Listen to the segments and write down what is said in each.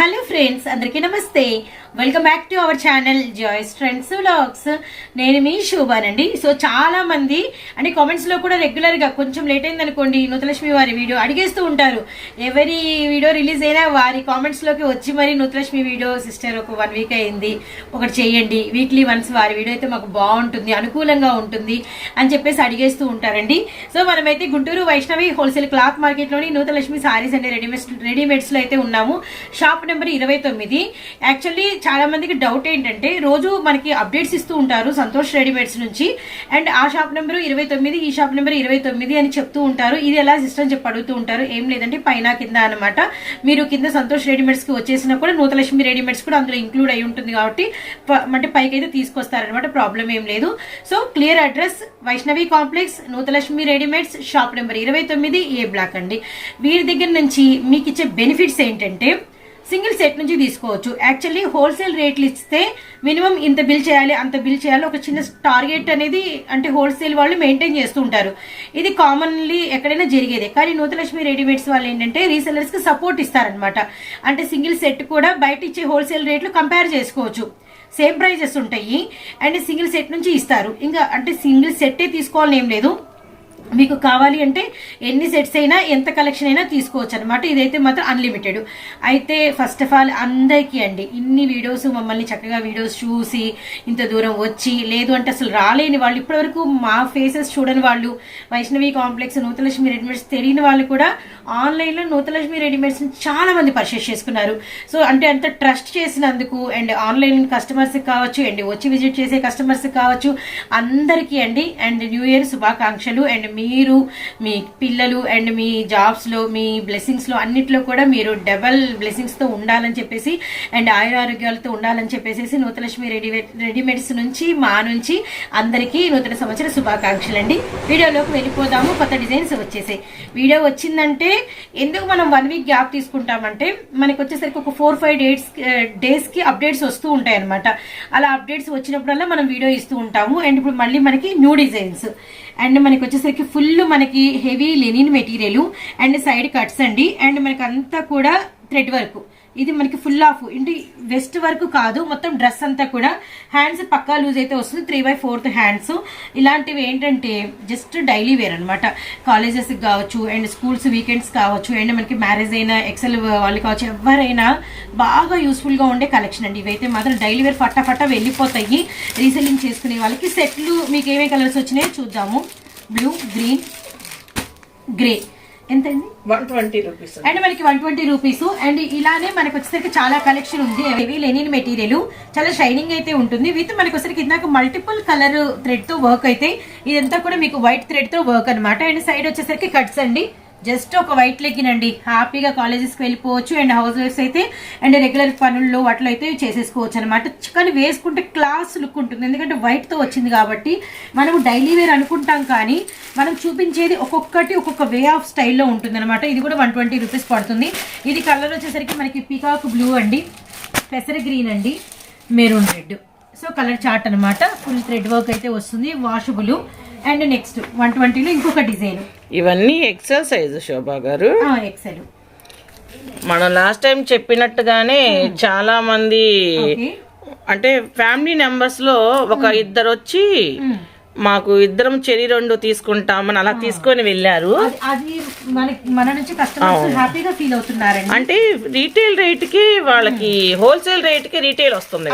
Hello friends, అందరికీ నమస్తే. Welcome back to our channel Joys Trends Vlogs. నేను మీ శోభానండి. సో చాలా మంది అంటే కామెంట్స్ లో కూడా రెగ్యులర్ గా కొంచెం లేట్ అయింది అనుకోండి, నూతలక్ష్మి వారి వీడియో అడిగేస్తూ ఉంటారు. ఎవరి వీడియో రిలీజ్ అయినా వారి కామెంట్స్ లోకి వచ్చి మరి నూతలక్ష్మి వీడియో సిస్టర్ ఒక 1 వీక్ అయింది, ఒకటి చేయండి, వీక్లీ వన్స్ వారి వీడియో అయితే మాకు బాగుంటుంది, అనుకూలంగా ఉంటుంది అని చెప్పేసి అడిగేస్తూ ఉంటారండి. సో మనమైతే Guntur Vaishnavi wholesale cloth market లోని నూతలక్ష్మి సారీస్ అండ్ రెడీమేడ్స్ లో అయితే ఉన్నాము. Shop number 29. యాక్చువల్లీ చాలా మందికి డౌట్ ఏంటంటే, రోజు మనకి అప్డేట్స్ ఇస్తూ ఉంటారు సంతోష్ రెడీమేడ్స్ నుంచి, అండ్ ఆ షాప్ నెంబర్ 29, ఈ షాప్ నెంబర్ 29 అని చెప్తూ ఉంటారు. ఇది ఎలా సిస్టమ్ చెప్పి అడుగుతూ ఉంటారు. ఏం లేదంటే పైన కింద అనమాట. మీరు కింద సంతోష్ రెడీమేడ్స్ కి వచ్చేసినా కూడా నూతలక్ష్మి రెడీమేడ్స్ కూడా అందులో ఇంక్లూడ్ అయి ఉంటుంది కాబట్టి అంటే పైకి అయితే తీసుకొస్తారనమాట, ప్రాబ్లం ఏం లేదు. So clear address Vaishnavi complex, Nuthalakshmi readymades, shop number 29, A block అండి. వీరి దగ్గర నుంచి మీకు ఇచ్చే బెనిఫిట్స్ ఏంటంటే, సింగిల్ సెట్ నుంచి తీసుకోవచ్చు. యాక్చువల్లీ హోల్సేల్ రేట్లు ఇస్తే మినిమం ఇంత బిల్ చేయాలి, అంత బిల్ చేయాలి, ఒక చిన్న టార్గెట్ అనేది అంటే హోల్సేల్ వాళ్ళు మెయింటైన్ చేస్తూ ఉంటారు. ఇది కామన్లీ ఎక్కడైనా జరిగేదే. కానీ నూతలక్ష్మి రెడీమేడ్స్ వాళ్ళు ఏంటంటే రీసెలర్స్ కి సపోర్ట్ ఇస్తారనమాట. అంటే సింగిల్ సెట్ కూడా బయట ఇచ్చే హోల్సేల్ రేట్లు కంపేర్ చేసుకోవచ్చు, సేమ్ ప్రైజెస్ ఉంటాయి, అండ్ సింగిల్ సెట్ నుంచి ఇస్తారు. ఇంకా అంటే సింగిల్ సెట్టే తీసుకోవాలని ఏం లేదు, మీకు కావాలి అంటే ఎన్ని సెట్స్ అయినా ఎంత కలెక్షన్ అయినా తీసుకోవచ్చు అనమాట. ఇదైతే మాత్రం అన్లిమిటెడ్. అయితే ఫస్ట్ ఆఫ్ ఆల్ అందరికీ అండి, ఇన్ని వీడియోస్ మమ్మల్ని చక్కగా వీడియోస్ చూసి ఇంత దూరం వచ్చి, లేదు అంటే అసలు రాలేని వాళ్ళు, ఇప్పటివరకు మా ఫేసెస్ చూడని వాళ్ళు, వైష్ణవి కాంప్లెక్స్ నూతలక్ష్మి రెడీమేడ్స్ తెలియని వాళ్ళు కూడా ఆన్లైన్లో నూతలక్ష్మి రెడీమేడ్స్ చాలా మంది పర్చేస్ చేసుకున్నారు. సో అంటే అంత ట్రస్ట్ చేసినందుకు, అండ్ ఆన్లైన్ కస్టమర్స్ కావచ్చు, అండ్ వచ్చి విజిట్ చేసే కస్టమర్స్ కావచ్చు, అందరికీ అండి అండ్ న్యూ ఇయర్ శుభాకాంక్షలు. అండ్ మీరు, మీ పిల్లలు అండ్ మీ జాబ్స్ లో, మీ బ్లెస్సింగ్స్ లో అన్నిట్లో కూడా మీరు డబల్ బ్లెస్సింగ్స్ తో ఉండాలని చెప్పేసి, అండ్ ఆయురారోగ్యాలతో ఉండాలని చెప్పేసి నూతలక్ష్మి రెడీమేడ్స్ నుంచి మా నుంచి అందరికీ నూతన సంవత్సర శుభాకాంక్షలు అండి. వీడియోలోకి వెళ్ళిపోదాము. కొత్త డిజైన్స్ వచ్చేసాయి. వీడియో వచ్చిందంటే ఎందుకు మనం 1 వీక్ గ్యాప్ తీసుకుంటామంటే, మనకి వచ్చేసరికి ఒక 4-5 డేస్ కి అప్డేట్స్ వస్తూ ఉంటాయి అనమాట. అలా అప్డేట్స్ వచ్చినప్పుడల్లా మనం వీడియో ఇస్తూ ఉంటాము. అండ్ ఇప్పుడు మళ్ళీ మనకి న్యూ డిజైన్స్, అండ్ మనకి వచ్చేసరికి ఫుల్ మనకి heavy linen material and side cuts అండి. అండ్ మనకి అంతా కూడా థ్రెడ్ వర్క్. ఇది మనకి ఫుల్ ఆఫ్ ఇంటి వెస్ట్ వర్క్ కాదు, మొత్తం డ్రెస్ అంతా కూడా. హ్యాండ్స్ పక్కా లూజ్ అయితే వస్తుంది, 3/4 హ్యాండ్స్. ఇలాంటివి ఏంటంటే జస్ట్ డైలీ వేర్ అనమాట. కాలేజెస్ కావచ్చు, అండ్ స్కూల్స్ వీకెండ్స్ కావచ్చు, అండ్ మనకి మ్యారేజ్ అయినా, ఎక్సెల్ వాళ్ళు కావచ్చు, ఎవరైనా బాగా యూస్ఫుల్ గా ఉండే కలెక్షన్ అండి. ఇవైతే మాత్రం డైలీ వేర్ ఫటాఫటా వెళ్ళిపోతాయి. రీసెల్లింగ్ చేసుకునే వాళ్ళకి సెట్లు మీకు ఏమేమి కలర్స్ వచ్చినాయో చూద్దాము. Blue, green, grey. ఎంతండి? 120 రూపీస్. అండ్ మనకి 120 రూపీస్. అండ్ ఇలానే మనకి వచ్చేసరికి చాలా కలెక్షన్ ఉంది. హెవీ లెనిన్ మెటీరియల్, చాలా షైనింగ్ అయితే ఉంటుంది. విత్ మనకి వచ్చేసరికి ఇందాక మల్టిపుల్ కలర్ థ్రెడ్ తో వర్క్ అయితే, ఇదంతా కూడా మీకు వైట్ థ్రెడ్ తో వర్క్ అనమాట. అండ్ సైడ్ వచ్చేసరికి కట్స్ అండి. జస్ట్ ఒక వైట్ లెగ్గిన్ అండి, హ్యాపీగా కాలేజెస్కి వెళ్ళిపోవచ్చు. అండ్ హౌస్ వైఫ్స్ అయితే అండ్ రెగ్యులర్ పనుల్లో వాటిలో అయితే చేసేసుకోవచ్చు అనమాట. కానీ వేసుకుంటే క్లాస్ లుక్ ఉంటుంది, ఎందుకంటే వైట్ తో వచ్చింది కాబట్టి. మనం డైలీ వేర్ అనుకుంటాం కానీ మనం చూపించేది ఒక్కొక్కటి ఒక్కొక్క వే ఆఫ్ స్టైల్లో ఉంటుంది అనమాట. ఇది కూడా 120 రూపీస్ పడుతుంది. ఇది కలర్ వచ్చేసరికి మనకి పీకాక్ బ్లూ అండి, పెసర గ్రీన్ అండి, maroon red. So colour chart అనమాట. ఫుల్ థ్రెడ్ వర్క్ అయితే వస్తుంది, వాషబుల్. అండ్ నెక్స్ట్ 120లో ఇంకొక డిజైన్. ఇవన్నీ ఎక్సెల్ సైజు శోభా గారు. ఎక్సెల్ మనం లాస్ట్ టైం చెప్పినట్టుగానే చాలా మంది అంటే ఫ్యామిలీ మెంబర్స్ లో ఒక ఇద్దరు వచ్చి మాకు ఇద్దరం చెరి 2 తీసుకుంటామని అలా తీసుకొని వెళ్ళారు. మన నుంచి కస్టమర్స్ హ్యాపీగా ఫీల్ అవుతున్నారండి. అంటే రీటైల్ రేట్ కి వాళ్ళకి హోల్సేల్ రేట్ కి రీటైల్ వస్తుంది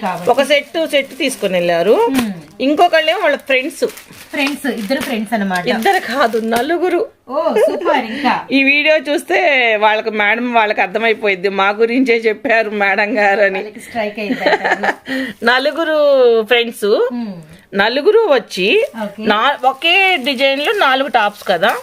కదా. ఒక సెట్ తీసుకొని వెళ్ళారు. ఇంకొకళ్ళేమో వాళ్ళ ఫ్రెండ్స్ ఇద్దరు ఫ్రెండ్స్ అన్నమాట. ఇద్దరు కాదు, నలుగురు. ఈ వీడియో చూస్తే వాళ్ళకి మేడం వాళ్ళకి అర్థమైపోయింది మా గురించే చెప్పారు మేడం గారు అని. నలుగురు ఫ్రెండ్స్, నలుగురు వచ్చి ఒకే డిజైన్ లో 4 టాప్స్ కదా,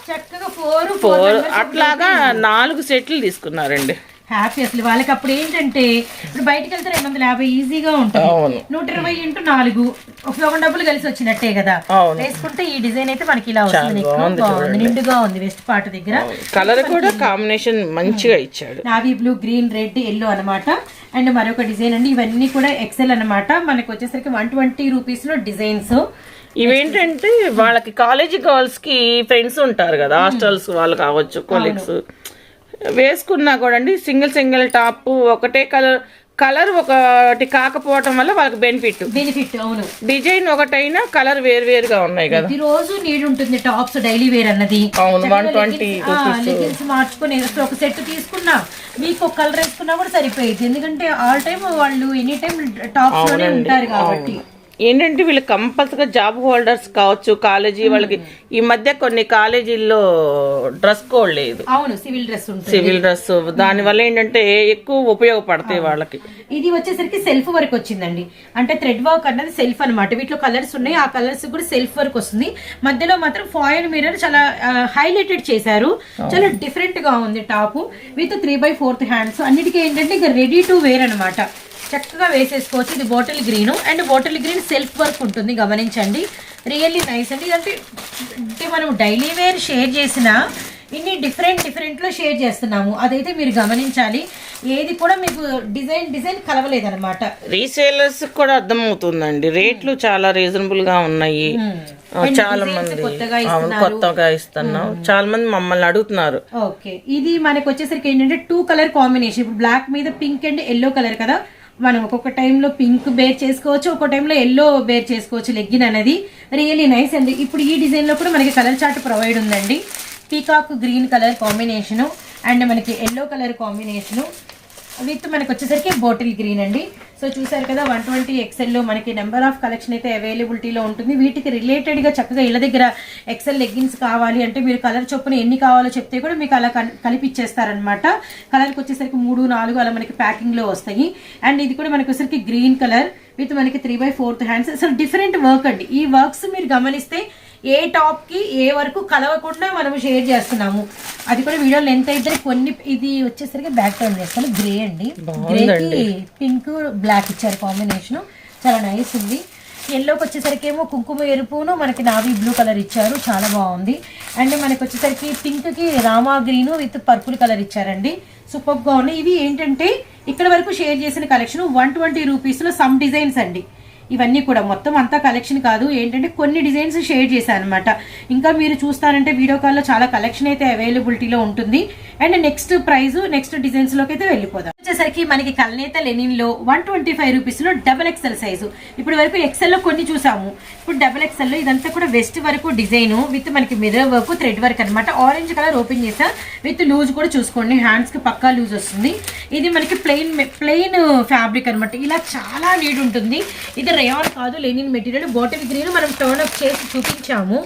4 అట్లాగా 4 సెట్లు తీసుకున్నారండి. హ్యాపీ అసలు వాళ్ళకి. అప్పుడు ఏంటంటే ఇప్పుడు బయటకు వెళ్తే 250 ఈజీగా ఉంటుంది. 120 × 4 ఒక డబ్బులు కలిసి వచ్చినట్టే కదా. వేసుకుంటే ఈ డిజైన్ అయితే మనకి ఇలా వస్తుంది. బాగుంది, నిండుగా ఉంది. వెస్ట్ పార్ట్ దగ్గర కలర్ కూడా కాంబినేషన్ మంచిగా ఇచ్చాడు. Navy blue, green, red, yellow అనమాట. అండ్ మరొక డిజైన్ అండి. ఇవన్నీ కూడా ఎక్సెల్ అనమాట. మనకి వచ్చేసరికి 120 రూపీస్ లో డిజైన్స్. ఇవేంటంటే వాళ్ళకి కాలేజీ గర్ల్స్ కి ఫ్రెండ్స్ ఉంటారు కదా, హాస్టల్స్ వాళ్ళు కావచ్చు, కొలీగ్స్, వేసుకున్నా కూడా అండి సింగిల్ టాప్ ఒకటే కలర్ ఒకటి కాకపోవటం వల్ల వాళ్ళకి బెనిఫిట్. అవును, డిజైన్ ఒకటైనా కలర్ వేరుగా ఉన్నాయి కదా. ఈ రోజు నీడ్ ఉంటుంది టాప్స్ డైలీ వేర్ అన్నది. అవును, 120 లెగ్గిన్స్ మార్చుకొని ఒక సెట్ తీసుకున్నా మీకు ఒక కలర్ వేసుకున్నా కూడా సరిపోయింది. ఎందుకంటే ఆల్ టైమ్ వాళ్ళు ఎనీ టైం టాప్స్ లోనే ఉంటారు కాబట్టి. ఏంటంటే వీళ్ళు కంపల్సరిగా జాబ్ హోల్డర్స్ కావచ్చు, కాలేజీ వాళ్ళకి ఈ మధ్య కొన్ని కాలేజీల్లో డ్రెస్ కోడ్ లేదు. అవును, సివిల్ డ్రెస్ ఉంటుంది. సివిల్ డ్రెస్ దాని వల్ల ఏంటంటే ఎక్కువ ఉపయోగపడతాయి వాళ్ళకి. ఇది వచ్చేసరికి సెల్ఫ్ వర్క్ వచ్చిందండి. అంటే థ్రెడ్ వర్క్ అన్నది సెల్ఫ్ అన్నమాట. వీటిలో కలర్స్ ఉన్నాయి, ఆ కలర్స్ కూడా సెల్ఫ్ వర్క్ వస్తుంది. మధ్యలో మాత్రం ఫాయిల్ మిర్రర్ చాలా హైలైటెడ్ చేశారు. చాలా డిఫరెంట్ గా ఉంది టాప్ విత్ 3/4 హ్యాండ్స్. అన్నిటికీ ఏంటంటే ఇక రెడీ టు వేర్ అనమాట. చక్కగా వేసేసుకోవచ్చు. ఇది bottle green and bottle green self work ఉంటుంది, గమనించండి. రియల్లీ నైస్ అండి. ఇదంటే మనం డైలీ వేర్ షేర్ చేసిన ఇన్ని డిఫరెంట్ లో షేర్ చేస్తున్నాము, అదైతే మీరు గమనించాలి. ఏది కూడా మీకు డిజైన్ కలవలేదన్నమాట. రీసేలర్స్ కూడా అర్థమవుతుందండి, రేట్లు చాలా రీజనబుల్ గా ఉన్నాయి. చాలా మంది కొత్తగా ఇస్తున్నాం, చాలా మంది మమ్మల్ని అడుగుతున్నారు. ఓకే, ఇది మనకి వచ్చేసరికి ఏంటంటే 2 కలర్ కాంబినేషన్. ఇప్పుడు బ్లాక్ మీద పింక్ అండ్ ఎల్లో కలర్ కదా, మనం ఒక్కొక్క టైంలో పింక్ బేర్ చేసుకోవచ్చు, ఒక్కొక్క టైంలో ఎల్లో బేర్ చేసుకోవచ్చు. లెగ్గిన్ అనేది రియల్లీ నైస్ అండి. ఇప్పుడు ఈ డిజైన్ లో కూడా మనకి కలర్ చార్ట్ ప్రొవైడ్ ఉందండి. Peacock green colour combination and మనకి ఎల్లో కలర్ కాంబినేషను విత్ మనకి వచ్చేసరికి బాటిల్ గ్రీన్ అండి. సో చూసారు కదా, 120 XL లో మనకి నెంబర్ ఆఫ్ కలెక్షన్ అయితే అవైలబిలిటీలో ఉంటుంది. వీటికి రిలేటెడ్గా చక్కగా ఇళ్ళ దగ్గర XL లెగ్గిన్స్ కావాలి అంటే మీరు కలర్ చొప్పున ఎన్ని కావాలో చెప్తే కూడా మీకు అలా కలిపిచ్చేస్తారనమాట. కలర్కి వచ్చేసరికి 3, 4 అలా మనకి ప్యాకింగ్లో వస్తాయి. అండ్ ఇది కూడా మనకి వచ్చేసరికి గ్రీన్ కలర్ విత్ మనకి 3/4 హ్యాండ్స్. అసలు డిఫరెంట్ వర్క్ అండి. ఈ వర్క్స్ మీరు గమనిస్తే ఏ టాప్ కి ఏ వరకు కలవకుండా మనం షేర్ చేస్తున్నాము. అది కూడా వీడియో లెంత్ అయితే కొన్ని. ఇది వచ్చేసరికి బ్యాక్ టర్న్ చేస్తాను. గ్రే అండి, గ్రేకి పింక్ బ్లాక్ ఇచ్చారు కాంబినేషన్, చాలా నైస్ ఉంది. ఎల్లోకి వచ్చేసరికి ఏమో కుంకుమ ఎరుపును మనకి నావీ బ్లూ కలర్ ఇచ్చారు, చాలా బాగుంది. అండ్ మనకి వచ్చేసరికి పింక్ కి Rama green with purple colour ఇచ్చారండి, సూపర్ గా ఉన్నాయి. ఇవి ఏంటంటే ఇక్కడ వరకు షేర్ చేసిన కలెక్షన్ 120 రూపీస్ లో సమ్ డిజైన్స్ అండి. ఇవన్నీ కూడా మొత్తం అంతా కలెక్షన్ కాదు, ఏంటంటే కొన్ని డిజైన్స్ షేర్ చేశాను అనమాట. ఇంకా మీరు చూస్తారంటే వీడియో కాల్లో చాలా కలెక్షన్ అయితే అవైలబిలిటీలో ఉంటుంది. And next price next designs లోకి అయితే వెళ్ళిపోదాం. వచ్చేసరికి మనకి కల్నేత లెనిన్ లో 125 రూపీస్ లో XXL సైజు. ఇప్పుడు వరకు XL లో కొన్ని చూసాము, ఇప్పుడు XXL లో ఇదంతా కూడా వెస్ట్ వరకు డిజైన్ విత్ మనకి మిర్రర్ వర్క్ థ్రెడ్ వర్క్ అనమాట. ఆరెంజ్ కలర్ ఓపెన్ చేసా విత్ లూజ్ కూడా చూసుకోండి, హ్యాండ్స్ కి పక్కా లూజ్ వస్తుంది. ఇది మనకి ప్లెయిన్ ఫ్యాబ్రిక్ అనమాట. ఇలా చాలా నీడ్ ఉంటుంది. ఇది రేయాన్ కాదు, లెనిన్ మెటీరియల్. బాటిల్ గ్రీన్ మనం టర్న్ అప్ చేసి చూపించాము.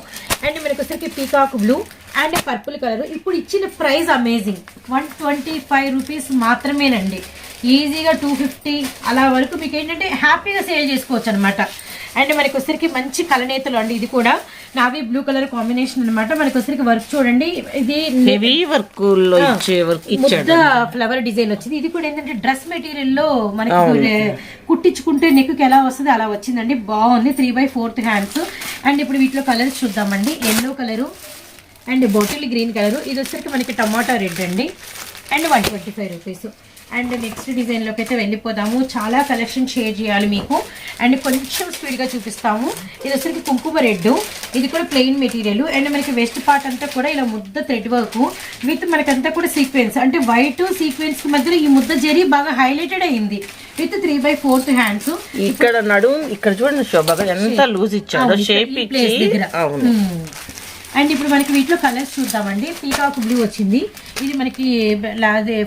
అండ్ మనకి వచ్చరికి peacock blue and purple colour. ఇప్పుడు ఇచ్చిన ప్రైస్ అమేజింగ్, 125 రూపీస్ మాత్రమేనండి. ఈజీగా 250 అలా వరకు మీకు ఏంటంటే హ్యాపీగా సేల్ చేసుకోవచ్చు అనమాట. అండ్ మనకి వచ్చరికి మంచి కలనేతలు అండి. ఇది కూడా నావీ బ్లూ కలర్ కాంబినేషన్ అనమాట. మనకి వచ్చరికి వర్క్ చూడండి, ఇది హెవీ వర్క్ ముద్ద ఫ్లవర్ డిజైన్ వచ్చింది. ఇది కూడా ఏంటంటే డ్రెస్ మెటీరియల్ లో మనకి కుట్టించుకుంటే నెక్కి ఎలా వస్తుంది అలా వచ్చిందండి, బాగుంది. 3/4 హ్యాండ్స్. అండ్ ఇప్పుడు వీటిలో కలర్స్ చూద్దామండి. Yellow colour and bottle green colour. ఇది వచ్చరికి మనకి టమాటా రెడ్ అండి అండ్ 125 రూపీస్. అండ్ నెక్స్ట్ డిజైన్లోకి అయితే వెళ్ళిపోదాము. చాలా కలెక్షన్ షేర్ చేయాలి మీకు, అండ్ కొంచెం స్పీడ్గా చూపిస్తాము. ఇది వచ్చరికి కుంకుమ రెడ్, ఇది కూడా ప్లెయిన్ మెటీరియల్. అండ్ మనకి వెస్ట్ పార్ట్ అంతా కూడా ఇలా ముద్ద థ్రెడ్ వర్క్ విత్ మనకంతా కూడా సీక్వెన్స్, అంటే వైట్ సీక్వెన్స్ మధ్యలో ఈ ముద్ద జరీ బాగా హైలైటెడ్ అయింది విత్ 3/4 హ్యాండ్స్. ఇక్కడ నడు ఇక్కడ చూడండి శోభగా ఎంత లూజ్ ఇచ్చారో షేప్ ఇచ్చి. అండ్ ఇప్పుడు మనకి వీటిలో కలర్స్ చూద్దామండి. పీకాక్ బ్లూ వచ్చింది, ఇది మనకి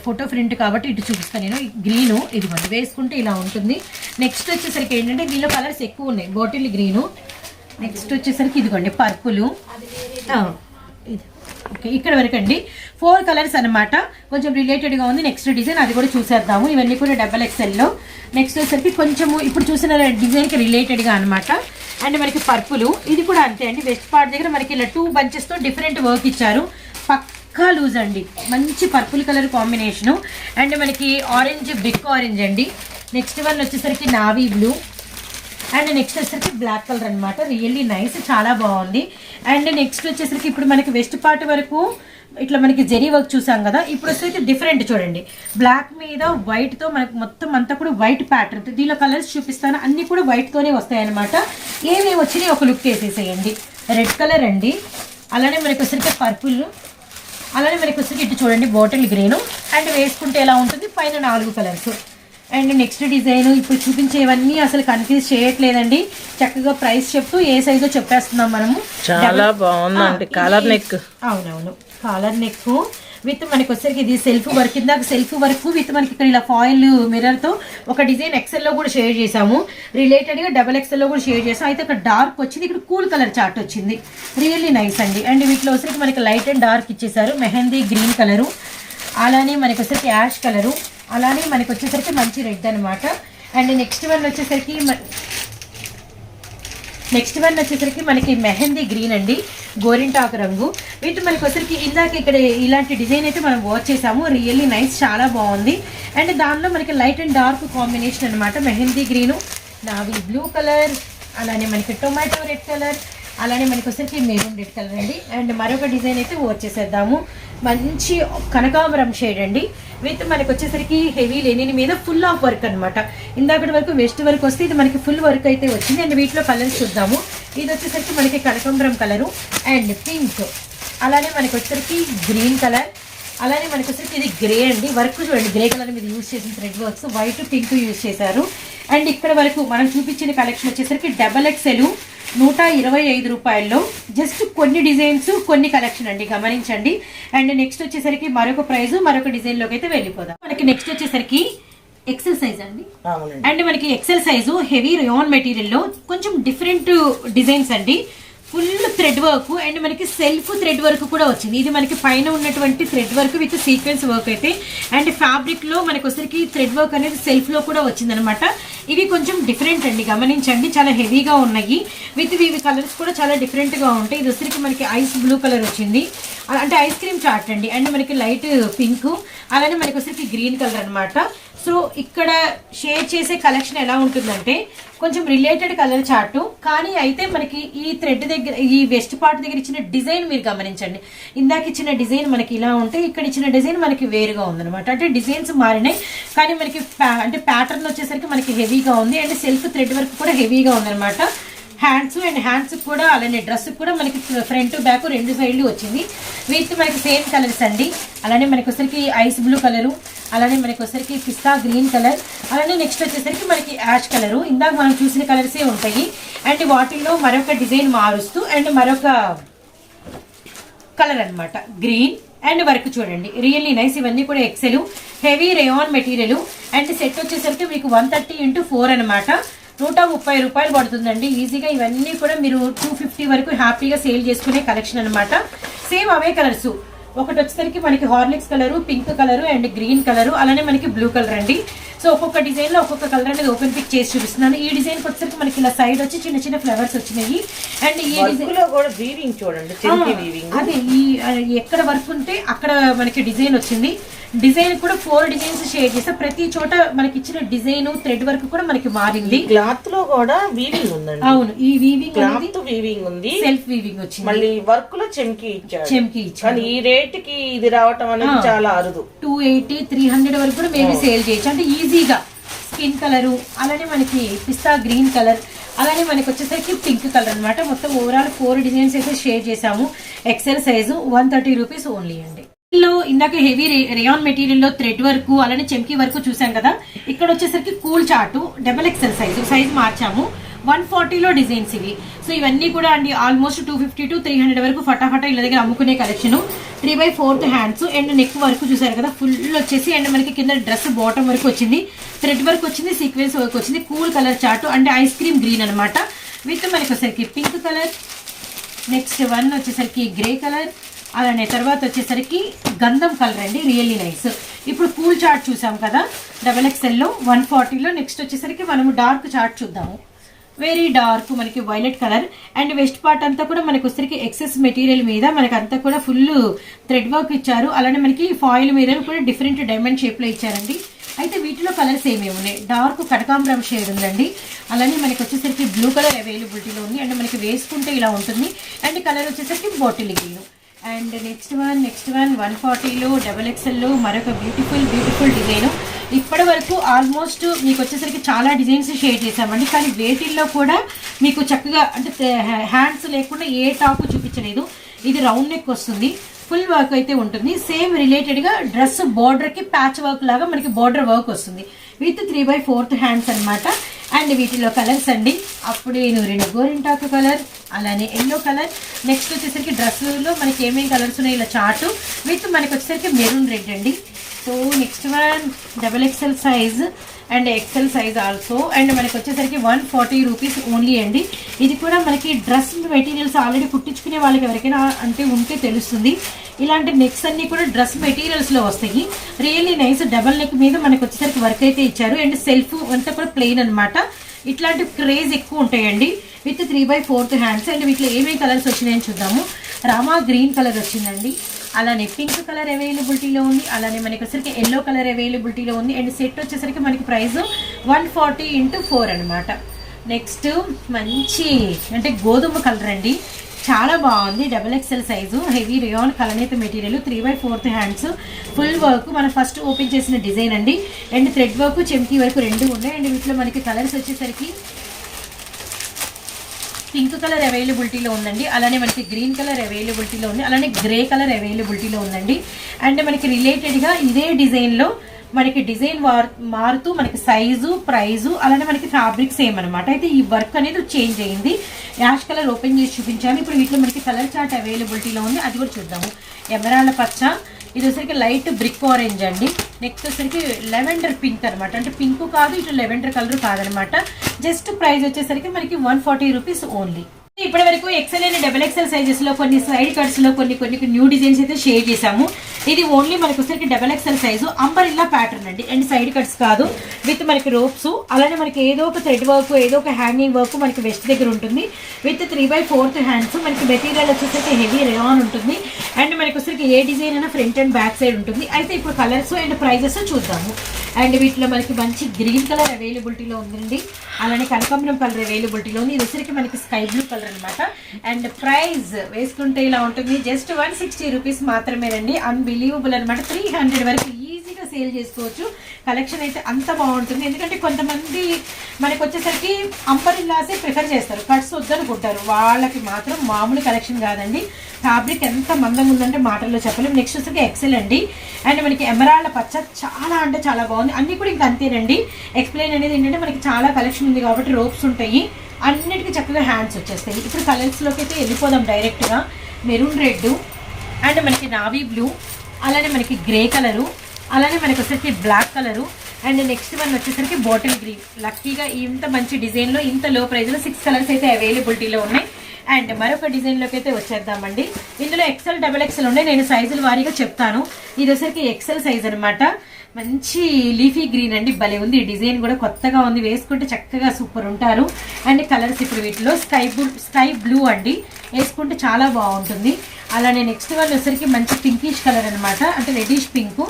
ఫోటో ప్రింట్ కాబట్టి ఇటు చూపిస్తాను నేను. గ్రీను ఇది మనం వేసుకుంటే ఇలా ఉంటుంది. నెక్స్ట్ వచ్చేసరికి ఏంటంటే దీనిలో కలర్స్ ఎక్కువ ఉన్నాయి. బాటిల్ గ్రీను, నెక్స్ట్ వచ్చేసరికి ఇదిగోండి పర్పుల్. ఇది ఓకే, ఇక్కడ వరకు అండి 4 కలర్స్ అనమాట. కొంచెం రిలేటెడ్గా ఉంది. నెక్స్ట్ డిజైన్ అది కూడా చూసేద్దాము. ఇవన్నీ కూడా XXL లో. నెక్స్ట్ వచ్చేసరికి కొంచెము ఇప్పుడు చూసిన డిజైన్కి రిలేటెడ్గా అనమాట. అండ్ మనకి పర్పుల్, ఇది కూడా అంతే అండి. వెస్ట్ పార్ట్ దగ్గర మనకి ఇలా 2 బంచెస్తో డిఫరెంట్ వర్క్ ఇచ్చారు, పక్కా లూజ్ అండి. మంచి పర్పుల్ కలర్ కాంబినేషను. అండ్ మనకి ఆరెంజ్, బ్రిక్ ఆరెంజ్ అండి. నెక్స్ట్ వన్ వచ్చేసరికి నావీ బ్లూ అండ్ నెక్స్ట్ వచ్చేసరికి బ్లాక్ కలర్ అనమాట. రియల్లీ నైస్, చాలా బాగుంది. అండ్ నెక్స్ట్ వచ్చేసరికి ఇప్పుడు మనకి వెస్ట్ పార్ట్ వరకు ఇట్లా మనకి జెరీ వర్క్ చూసాం కదా. ఇప్పుడు వచ్చేసరికి డిఫరెంట్ చూడండి, బ్లాక్ మీద వైట్ తో మనకి మొత్తం అంతా కూడా వైట్ ప్యాటర్న్. దీనిలో కలర్స్ చూపిస్తాను, అన్ని కూడా వైట్ తోనే వస్తాయి అనమాట. ఏమేమి వచ్చినాయి ఒక లుక్ వేసేసేయండి. రెడ్ కలర్ అండి, అలానే మనకి వచ్చేసరికి పర్పుల్ అలానే మనకి వచ్చేసరికి ఇటు చూడండి బాటిల్ గ్రీన్ అండ్ వేసుకుంటే ఎలా ఉంటుంది పైన 4 కలర్స్. అండ్ నెక్స్ట్ డిజైన్ ఇప్పుడు చూపించేవన్నీ అసలు కన్ఫ్యూజ్ చేయట్లేదండి, చక్కగా ప్రైస్ చెప్తూ ఏ సైజు చెప్పేస్తున్నాం మనము. చాలా బాగుందండి కాలర్ నెక్. అవునవును కాలర్ నెక్ విత్ మనకి వచ్చేసరికి ఇది సెల్ఫ్ వర్క్, ఇందాక సెల్ఫ్ వర్క్ విత్ మనకి ఇక్కడ ఇలా ఫాయిల్ మిర్రర్ తో ఒక డిజైన్ ఎక్సెల్ లో కూడా షేర్ చేసాము, రిలేటెడ్ గా డబల్ ఎక్సెల్ లో కూడా షేర్ చేసాం. అయితే ఇక్కడ డార్క్ వచ్చింది, ఇక్కడ కూల్ కలర్ చార్ట్ వచ్చింది, రియల్లీ నైస్ అండి. అండ్ వీటిలో వచ్చేసరికి మనకి లైట్ అండ్ డార్క్ ఇచ్చేసారు, మెహందీ గ్రీన్ కలరు, అలానే మనకి వచ్చేసరికి యాష్ కలరు, అలానే మనకి వచ్చేసరికి మంచి రెడ్ అనమాట. అండ్ నెక్స్ట్ వన్ వచ్చేసరికి మనకి మెహందీ గ్రీన్ అండి, గోరింటాకు రంగు. వీటి మనకి వచ్చేసరికి ఇందాక ఇక్కడ ఇలాంటి డిజైన్ అయితే మనం వాచ్ చేసాము, రియల్లీ నైస్, చాలా బాగుంది. అండ్ దానిలో మనకి లైట్ అండ్ డార్క్ కాంబినేషన్ అనమాట, mehndi green, navy blue colour, అలానే మనకి టొమాటో రెడ్ కలర్, అలానే మనకి వచ్చేసరికి మెరూన్ రెడ్ కలర్ అండి. అండ్ మరొక డిజైన్ అయితే వాచ్ చేసేద్దాము, మంచి కనకాంబరం షేడ్ అండి విత్ మనకి వచ్చేసరికి హెవీ లెనిన్ మీద ఫుల్ ఆఫ్ వర్క్ అనమాట. ఇందాకటి వరకు వెస్ట్ వర్క్ వస్తే ఇది మనకి ఫుల్ వర్క్ అయితే వచ్చింది. అండ్ వీటిలో కలర్స్ చూద్దాము. ఇది వచ్చేసరికి మనకి కనకాంబరం కలరు అండ్ పింక్, అలానే మనకి వచ్చేసరికి గ్రీన్ కలర్, అలానే మనకి వచ్చేసరికి ఇది గ్రే అండి, వర్క్ చూడండి గ్రే కలర్ మీద యూజ్ చేసిన thread works, white pink use చేశారు. అండ్ ఇక్కడ వరకు మనం చూపించిన కలెక్షన్ వచ్చేసరికి డబల్ ఎక్సెల్ 125 రూపాయల్లో జస్ట్ కొన్ని డిజైన్స్ కొన్ని కలెక్షన్ అండి, గమనించండి. అండ్ నెక్స్ట్ వచ్చేసరికి మరొక ప్రైస్ మరొక డిజైన్ లోకి అయితే వెళ్ళిపోదాం. మనకి నెక్స్ట్ వచ్చేసరికి ఎక్సెల్ సైజ్ అండి. అండ్ మనకి XL size heavy rayon material లో కొంచెం డిఫరెంట్ డిజైన్స్ అండి, ఫుల్ థ్రెడ్ వర్క్ అండ్ మనకి సెల్ఫ్ థ్రెడ్ వర్క్ కూడా వచ్చింది. ఇది మనకి పైన ఉన్నటువంటి thread work with sequence work అయితే, అండ్ ఫ్యాబ్రిక్ లో మనకి వచ్చరికి థ్రెడ్ వర్క్ అనేది సెల్ఫ్ లో కూడా వచ్చింది అనమాట. ఇవి కొంచెం డిఫరెంట్ అండి, గమనించండి, చాలా హెవీగా ఉన్నాయి విత్ ఇవి కలర్స్ కూడా చాలా డిఫరెంట్ గా ఉంటాయి. ఇది వచ్చరికి మనకి ఐస్ బ్లూ కలర్ వచ్చింది, అంటే ఐస్ క్రీమ్ చార్ట్ అండి. అండ్ మనకి లైట్ పింక్, అలానే మనకి వచ్చరికి గ్రీన్ కలర్ అనమాట. సో ఇక్కడ షేర్ చేసే కలెక్షన్ ఎలా ఉంటుందంటే కొంచెం రిలేటెడ్ కలర్ చార్టు, కానీ అయితే మనకి ఈ థ్రెడ్ దగ్గర ఈ వెస్ట్ పార్ట్ దగ్గర ఇచ్చిన డిజైన్ మీరు గమనించండి. ఇందాక ఇచ్చిన డిజైన్ మనకి ఇలా ఉంటే ఇక్కడ ఇచ్చిన డిజైన్ మనకి వేరుగా ఉందన్నమాట, అంటే డిజైన్స్ మారినాయి కానీ మనకి అంటే ప్యాటర్న్ వచ్చేసరికి మనకి హెవీగా ఉంది. అండ్ సెల్ఫ్ థ్రెడ్ వర్క్ కూడా హెవీగా ఉందన్నమాట. హ్యాండ్స్ కూడా అలానే డ్రెస్ కూడా మనకి ఫ్రంట్ బ్యాక్ రెండు సైడ్లు వచ్చింది విత్ మనకి సేమ్ కలర్స్ అండి. అలానే మనకి వచ్చరికి ఐస్ బ్లూ కలరు, అలానే మనకి వచ్చరికి పిస్తా గ్రీన్ కలర్, అలానే నెక్స్ట్ వచ్చేసరికి మనకి యాష్ కలరు. ఇందాక మనం చూసిన కలర్సే ఉంటాయి. అండ్ వాటిల్లో మరొక డిజైన్ మారుస్తూ అండ్ మరొక కలర్ అనమాట గ్రీన్. అండ్ వర్క్ చూడండి రియల్లీ నైస్, ఇవన్నీ కూడా XL heavy rayon material. And set వచ్చేసరికి మీకు 130x4 అనమాట, 130 రూపాయలు పడుతుందండి ఈజీగా. ఇవన్నీ కూడా మీరు 250 వరకు హ్యాపీగా సేల్ చేసుకునే కలెక్షన్ అనమాట. సేమ్ అవే కలర్స్, ఒకటి వచ్చేసరికి మనకి Horlicks colour, pink colour and green colour, అలానే మనకి బ్లూ కలర్ అండి. సో ఒక్కొక్క డిజైన్ లో ఒక్కొక్క కలర్ అనేది ఓపెన్ పిక్ చేసి చూపిస్తున్నాను. ఈ డిజైన్ వచ్చేసరికి మనకి ఇలా సైడ్ వచ్చి చిన్న చిన్న ఫ్లవర్స్ వచ్చినాయి. అండ్ ఈ డిజైన్ లో కూడా వీవింగ్ చూడండి, అదే ఈ ఎక్కడ వర్క్ ఉంటే అక్కడ మనకి డిజైన్ వచ్చింది. డిజైన్ కూడా 4 డిజైన్స్ షేర్ చేస్తే ప్రతి చోట మనకి ఇచ్చిన డిజైన్ థ్రెడ్ వర్క్ కూడా మనకి మారింది. క్లాత్ లో కూడా వీవింగ్ ఉందండి. అవును, ఈ వీవింగ్ క్లాత్ వీవింగ్ ఉంది, సెల్ఫ్ వీవింగ్ వచ్చింది. మళ్ళీ వర్క్ లో చెమ్కి ఇచ్చారు. ఈ రేట్ కి ఇది రావటం అనేది చాలా అరుదు. 280, 300 వరకు కూడా మేబీ సేల్ చేయొచ్చు, అంటే ఈజీగా. స్కిన్ కలరు, అలానే మనకి పిస్తా గ్రీన్ కలర్, అలానే మనకి వచ్చేసరికి పింక్ కలర్ అనమాట. మొత్తం ఓవరాల్ 4 డిజైన్స్ అయితే షేర్ చేసాము. ఎక్సెల్ సైజు 130 రూపీస్ ఓన్లీ అండి. ఇందాక హెవీ రేయాన్ మెటీరియల్ లో థ్రెడ్ వర్క్ అలానే చెమ్కీ వర్క్ చూసాం కదా. ఇక్కడ వచ్చేసరికి cool chart double XL size మార్చాము. 140లో డిజైన్స్ ఇవి. సో ఇవన్నీ కూడా అండి ఆల్మోస్ట్ 250 to 300 వరకు ఫటాఫటా ఇళ్ళ దగ్గర అమ్ముకునే collection. 3/4 hands and neck work చూసారు కదా ఫుల్ వచ్చేసి. అండ్ మనకి కింద డ్రెస్ బాటమ్ వరకు వచ్చింది, థ్రెడ్ వర్క్ వచ్చింది, సీక్వెన్స్ వర్క్ వచ్చింది. Cool colour chart and ice cream green అనమాట. విత్ మనకి వచ్చేసరికి పింక్ కలర్, నెక్స్ట్ వన్ వచ్చేసరికి గ్రే కలర్, అలానే తర్వాత వచ్చేసరికి గంధం కలర్ అండి, రియల్లీ నైస్. ఇప్పుడు కూల్ చార్ట్ చూసాం కదా డబల్ ఎక్స్ఎల్లో 140లో. నెక్స్ట్ వచ్చేసరికి మనము డార్క్ చార్ట్ చూద్దాము. వెరీ డార్క్ మనకి violet colour and west part అంతా కూడా మనకి వచ్చేసరికి ఎక్సెస్ మెటీరియల్ మీద మనకి అంతా కూడా ఫుల్ థ్రెడ్ వర్క్ ఇచ్చారు. అలానే మనకి ఫాయిల్ మీద కూడా డిఫరెంట్ డైమండ్ షేప్ లో ఇచ్చారండి. అయితే వీటిలో కలర్స్ ఏమేమి ఉన్నాయి, డార్క్ కనకాంబరం షేడ్ ఉందండి, అలానే మనకి వచ్చేసరికి బ్లూ కలర్ అవైలబిలిటీలో ఉంది. అండ్ మనకి వేసుకుంటే ఇలా ఉంటుంది. అండ్ కలర్ వచ్చేసరికి bottle green. And next one 140లో డబల్ ఎక్స్ఎల్లో మరొక బ్యూటిఫుల్ డిజైన్. ఇప్పటి వరకు ఆల్మోస్ట్ మీకు వచ్చేసరికి చాలా డిజైన్స్ షేర్ చేసామండి, కానీ వేటిల్లో కూడా మీకు చక్కగా అంటే హ్యాండ్స్ లేకుండా ఏ టాప్ చూపించలేదు. ఇది రౌండ్ నెక్ వస్తుంది, ఫుల్ వర్క్ అయితే ఉంటుంది. సేమ్ రిలేటెడ్గా డ్రెస్ బార్డర్కి ప్యాచ్ వర్క్ లాగా మనకి బార్డర్ వర్క్ వస్తుంది విత్ 3/4 హ్యాండ్స్ అనమాట. అండ్ వీటిలో కలర్స్ అండి, అప్పుడే నూరిన గోరింటాకు కలర్, అలానే ఎల్లో కలర్. నెక్స్ట్ వచ్చేసరికి డ్రెస్సులో మనకి ఏమేమి కలర్స్ ఉన్నాయి ఇలా చార్ట్ విత్ మనకి వచ్చేసరికి మెరూన్ రెడ్ అండి. So next one XXL size and XL size also. And మనకి వచ్చేసరికి 140 రూపీస్ ఓన్లీ అండి. ఇది కూడా మనకి డ్రెస్ మెటీరియల్స్ ఆల్రెడీ కుట్టించుకునే వాళ్ళకి ఎవరికైనా అంటే ఉంటే తెలుస్తుంది. ఇలాంటి నెక్స్ అన్ని కూడా డ్రెస్ మెటీరియల్స్లో వస్తాయి. Really nice. డబల్ నెక్ మీద మనకి వచ్చేసరికి వర్క్ అయితే ఇచ్చారు. అండ్ సెల్ఫ్ అంతా కూడా ప్లెయిన్ అనమాట. ఇట్లాంటి క్రేజ్ ఎక్కువ ఉంటాయండి విత్ 3/4 హ్యాండ్స్. అండ్ వీటిలో ఏమేమి కలర్స్ వచ్చినాయని చూద్దాము. రామా గ్రీన్ కలర్ వచ్చిందండి, అలానే పింక్ కలర్ అవైలబిలిటీలో ఉంది, అలానే మనకి వచ్చేసరికి ఎల్లో కలర్ అవైలబిలిటీలో ఉంది. అండ్ సెట్ వచ్చేసరికి మనకి ప్రైస్ 140 × 4 అనమాట. నెక్స్ట్ మంచి అంటే గోధుమ కలర్ అండి, చాలా బాగుంది. XXL సైజు హెవీ రేయాన్ కలనేత మెటీరియల్, 3/4 హ్యాండ్స్, ఫుల్ వర్క్. మనం ఫస్ట్ ఓపెన్ చేసిన డిజైన్ అండి. అండ్ థ్రెడ్ వర్క్ చెమ్కీ వరకు రెండు ఉన్నాయి. అండ్ వీటిలో మనకి కలర్స్ వచ్చేసరికి పింక్ కలర్ అవైలబిలిటీలో ఉందండి, అలానే మనకి గ్రీన్ కలర్ అవైలబిలిటీలో ఉంది, అలానే గ్రే కలర్ అవైలబిలిటీలో ఉందండి. అండ్ మనకి రిలేటెడ్గా ఇదే డిజైన్లో మనకి డిజైన్ మారుతూ మనకి సైజు ప్రైజు అలానే మనకి ఫ్యాబ్రిక్ సేమ్ అనమాట. అయితే ఈ వర్క్ అనేది చేంజ్ అయ్యింది. యాష్ కలర్ ఓపెన్ చేసి చూపించాను. ఇప్పుడు వీటిలో మనకి కలర్ చార్ట్ అవైలబిలిటీలో ఉంది, అది కూడా చూద్దాము. ఎమరాల్డ్ పచ్చ, ఇది వచ్చరికి లైట్ బ్రిక్ ఆరెంజ్ అండి. నెక్స్ట్ వచ్చరికి లెవెండర్ పింక్ అనమాట. అంటే పింక్ కాదు, ఇటు లెవెండర్ కలర్ కాదనమాట. జస్ట్ ప్రైస్ వచ్చేసరికి మనకి 140 రూపీస్ ఓన్లీ. ఇప్పటి వరకు XL అండ్ XXL సైజెస్ లో కొన్ని సైడ్ కట్స్ లో కొన్ని న్యూ డిజైన్స్ అయితే షేర్ చేసాము. ఇది ఓన్లీ మనకి వచ్చరికి XXL సైజు అంబరిల్లా ప్యాటర్న్ అండి. అండ్ సైడ్ కట్స్ కాదు, విత్ మనకి రోప్స్, అలానే మనకి ఏదో ఒక థ్రెడ్ వర్క్ ఏదో ఒక హ్యాంగింగ్ వర్క్ మనకి వెస్ట్ దగ్గర ఉంటుంది విత్ 3/4 హ్యాండ్స్. మనకి మెటీరియల్ వచ్చేసరికి హెవీ రేయాన్ ఉంటుంది. అండ్ మనకి వచ్చరికి ఏ డిజైన్ అయినా ఫ్రంట్ అండ్ బ్యాక్ సైడ్ ఉంటుంది. అయితే ఇప్పుడు కలర్స్ అండ్ ప్రైజెస్ చూద్దాము. అండ్ వీటిలో మనకి మంచి గ్రీన్ కలర్ అవైలబిలిటీలో ఉందండి, అలానే కనకాంబరం కలర్ అవైలబిలిటీలో ఉంది. ఇది వచ్చరికి మనకి స్కై బ్లూ కలర్ అనమాట. అండ్ ప్రైస్ వేసుకుంటే ఇలా ఉంటుంది, జస్ట్ 160 రూపీస్ మాత్రమేనండి. అన్బిలీవబుల్ అనమాట. 300 వరకు ఈజీగా సేల్ చేసుకోవచ్చు. కలెక్షన్ అయితే అంత బాగుంటుంది. ఎందుకంటే కొంతమంది మనకి వచ్చేసరికి అంబరిల్లాసే ప్రిఫర్ చేస్తారు, కట్స్ వద్దనుకుంటారు. వాళ్ళకి మాత్రం మామూలు కలెక్షన్ కాదండి. ఫ్యాబ్రిక్ ఎంత మందంగా ఉందంటే మాటల్లో చెప్పలేము. నెక్స్ట్ వచ్చేసరికి XL అండి. అండ్ మనకి ఎమరాల్డ్ పచ్చ చాలా అంటే చాలా బాగుంది. అన్ని కూడా ఇంకా అంతేనండి. ఎక్స్ప్లెయిన్ అనేది ఏంటంటే మనకి చాలా కలెక్షన్ ఉంది కాబట్టి రోప్స్ ఉంటాయి, అన్నిటికీ చక్కగా హ్యాండ్స్ వచ్చేస్తాయి. ఇప్పుడు కలర్స్లోకి అయితే వెళ్ళిపోదాం డైరెక్ట్గా. మెరూన్ రెడ్, అండ్ మనకి నావీ బ్లూ, అలానే మనకి గ్రే కలరు, అలానే మనకి వచ్చేసరికి black colour. And next one వచ్చేసరికి బాటిల్ గ్రీన్. లక్కీగా ఇంత మంచి డిజైన్లో ఇంత లో ప్రైస్లో 6 కలర్స్ అయితే అవైలబిలిటీలో ఉన్నాయి. అండ్ మరొక డిజైన్లోకి అయితే వచ్చేద్దామండి. ఇందులో XL XXL ఉన్నాయి, నేను సైజుల వారీగా చెప్తాను. ఇది వచ్చేసరికి XL సైజ్ అనమాట. మంచి లీఫీ గ్రీన్ అండి, భలే ఉంది. ఈ డిజైన్ కూడా కొత్తగా ఉంది, వేసుకుంటే చక్కగా సూపర్ ఉంటారు. అండ్ కలర్స్ ఇప్పుడు వీటిలో స్కై బ్లూ అండి, వేసుకుంటే చాలా బాగుంటుంది. అలానే నెక్స్ట్ వన్ వచ్చేసరికి మంచి పింకిష్ కలర్ అనమాట, అంటే reddish pink,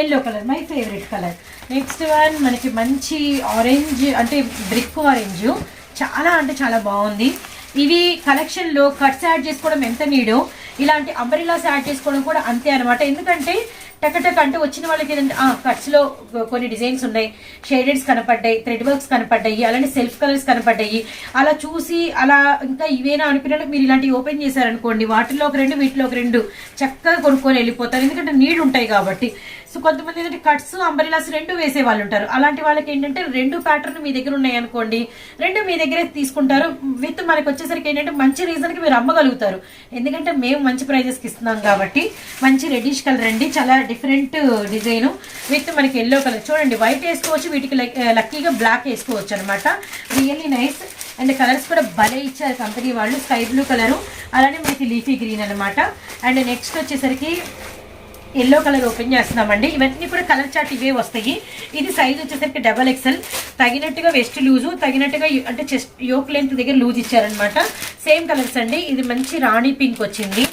yellow colour my favourite colour. Next one మనకి మంచి ఆరెంజ్, అంటే బ్రిక్ ఆరెంజ్, చాలా అంటే చాలా బాగుంది. ఇవి కలెక్షన్లో కట్స్ యాడ్ చేసుకోవడం ఎంత నీడో ఇలాంటి అంబ్రెల్లాస్ యాడ్ చేసుకోవడం కూడా అంతే అనమాట. ఎందుకంటే టక్ అంటే వచ్చిన వాళ్ళకి ఏంటంటే కట్స్లో కొన్ని డిజైన్స్ ఉన్నాయి, షేడెడ్స్ కనపడ్డాయి, థ్రెడ్ వర్క్స్ కనపడ్డాయి, అలానే సెల్ఫ్ కలర్స్ కనపడ్డాయి. అలా చూసి అలా ఇంకా ఇవేనా అనుకున్నట్టు మీరు ఇలాంటివి ఓపెన్ చేశారనుకోండి, వాటిలో ఒక రెండు వీటిలో ఒక రెండు చక్కగా కొనుక్కొని వెళ్ళిపోతారు. ఎందుకంటే నీడ్ ఉంటాయి కాబట్టి. సో కొంతమంది ఏంటంటే కట్స్ అంబ్రెల్లాస్ రెండు వేసే వాళ్ళు ఉంటారు. అలాంటి వాళ్ళకి ఏంటంటే రెండు ప్యాటర్న్ మీ దగ్గర ఉన్నాయి అనుకోండి, రెండు మీ దగ్గరే తీసుకుంటారు. విత్ మనకి వచ్చేసరికి ఏంటంటే మంచి రీజన్కి మీరు అమ్మగలుగుతారు. ఎందుకంటే మేము మంచి ప్రైజెస్కి ఇస్తున్నాం కాబట్టి. మంచి రెడ్డిష్ కలర్ అండి, చాలా డిఫరెంట్ డిజైన్ విత్ మనకి ఎల్లో కలర్. చూడండి, వైట్ వేసుకోవచ్చు, వీటికి లక్కీగా బ్లాక్ వేసుకోవచ్చు అనమాట. Really nice. అండ్ కలర్స్ కూడా భలే ఇచ్చారు కంపెనీ వాళ్ళు. స్కై బ్లూ కలరు, అలానే మనకి లీఫీ గ్రీన్ అనమాట. అండ్ నెక్స్ట్ వచ్చేసరికి ఎల్లో కలర్ ఓపెన్ చేస్తున్నామండి. ఇవన్నీ కూడా కలర్ చార్ట్ ఇవే వస్తాయి. ఇది సైజ్ వచ్చేసరికి XXL, తగినట్టుగా వెస్ట్ లూజు, తగినట్టుగా అంటే చెస్ట్ యోక్ లెంత్ దగ్గర లూజ్ ఇచ్చారనమాట. సేమ్ కలర్స్ అండి. ఇది మంచి రాణి పింక్ వచ్చింది.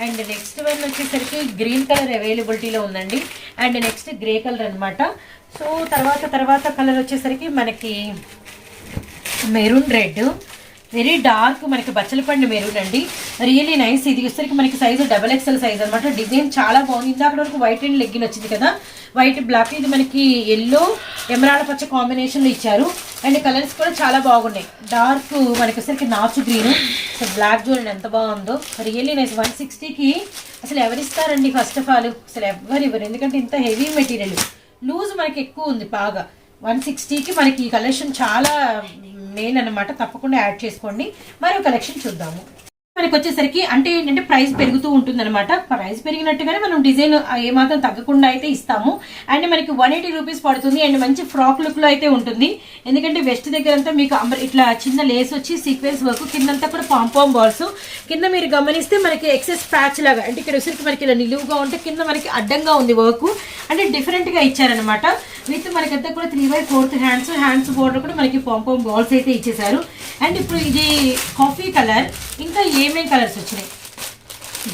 అండ్ నెక్స్ట్ వన్ వచ్చేసరికి గ్రీన్ కలర్ అవైలబిలిటీలో ఉందండి. అండ్ నెక్స్ట్ గ్రే కలర్ అనమాట. సో తర్వాత కలర్ వచ్చేసరికి మనకి మెరూన్ రెడ్, వెరీ డార్క్ మనకి బచ్చలపండు మెరూన్ అండి. Really nice. ఇది వచ్చేసరికి మనకి సైజు XXL సైజ్ అనమాట. డిజైన్ చాలా బాగుంది. ఇందాక వరకు వైట్ అండ్ లెగ్గిన్ వచ్చింది కదా, వైట్ బ్లాక్. ఇది మనకి ఎల్లో ఎమరాల్డ్ పచ్చ కాంబినేషన్లో ఇచ్చారు. అండ్ కలర్స్ కూడా చాలా బాగున్నాయి. డార్క్ మనకి వచ్చేసరికి నాచు గ్రీన్, సో బ్లాక్ చూడండి ఎంత బాగుందో. Really nice. 160కి అసలు ఎవరిస్తారండి ఫస్ట్ ఆఫ్ ఆల్, అసలు ఎవరు ఇవ్వరు. ఎందుకంటే ఇంత హెవీ మెటీరియల్, లూజ్ మనకి ఎక్కువ ఉంది బాగా. 160కి మనకి ఈ కలెక్షన్ చాలా మెయిన్ అనమాట. తప్పకుండా యాడ్ చేసుకోండి. మరో కలెక్షన్ చూద్దాము. మనకి వచ్చేసరికి అంటే ఏంటంటే ప్రైస్ పెరుగుతూ ఉంటుంది అనమాట. ప్రైస్ పెరిగినట్టుగానే మనం డిజైన్ ఏమాత్రం తగ్గకుండా అయితే ఇస్తాము. అండ్ మనకి 180 రూపీస్ పడుతుంది. అండ్ మంచి ఫ్రాక్ లుక్ లో అయితే ఉంటుంది. ఎందుకంటే వెస్ట్ దగ్గర అంతా మీకు ఇట్లా చిన్న లేస్ వచ్చి సీక్వెన్స్ వర్క్, కిందంతా కూడా పాంపామ్ బాల్స్. కింద మీరు గమనిస్తే మనకి ఎక్సెస్ ప్యాచ్ లాగా, అంటే ఇక్కడ వచ్చేసరికి మనకి ఇలా నిలువుగా ఉంటే కింద మనకి అడ్డంగా ఉంది వర్క్. అంటే డిఫరెంట్ గా ఇచ్చారనమాట. విత్ మనకంతా కూడా 3/4 హ్యాండ్స్ బోర్డర్ కూడా మనకి పాంపామ్ బాల్స్ అయితే ఇచ్చేసారు. అండ్ ఇప్పుడు ఇది కాఫీ కలర్, ఇంకా ఏమేం కలర్స్ వచ్చినాయి.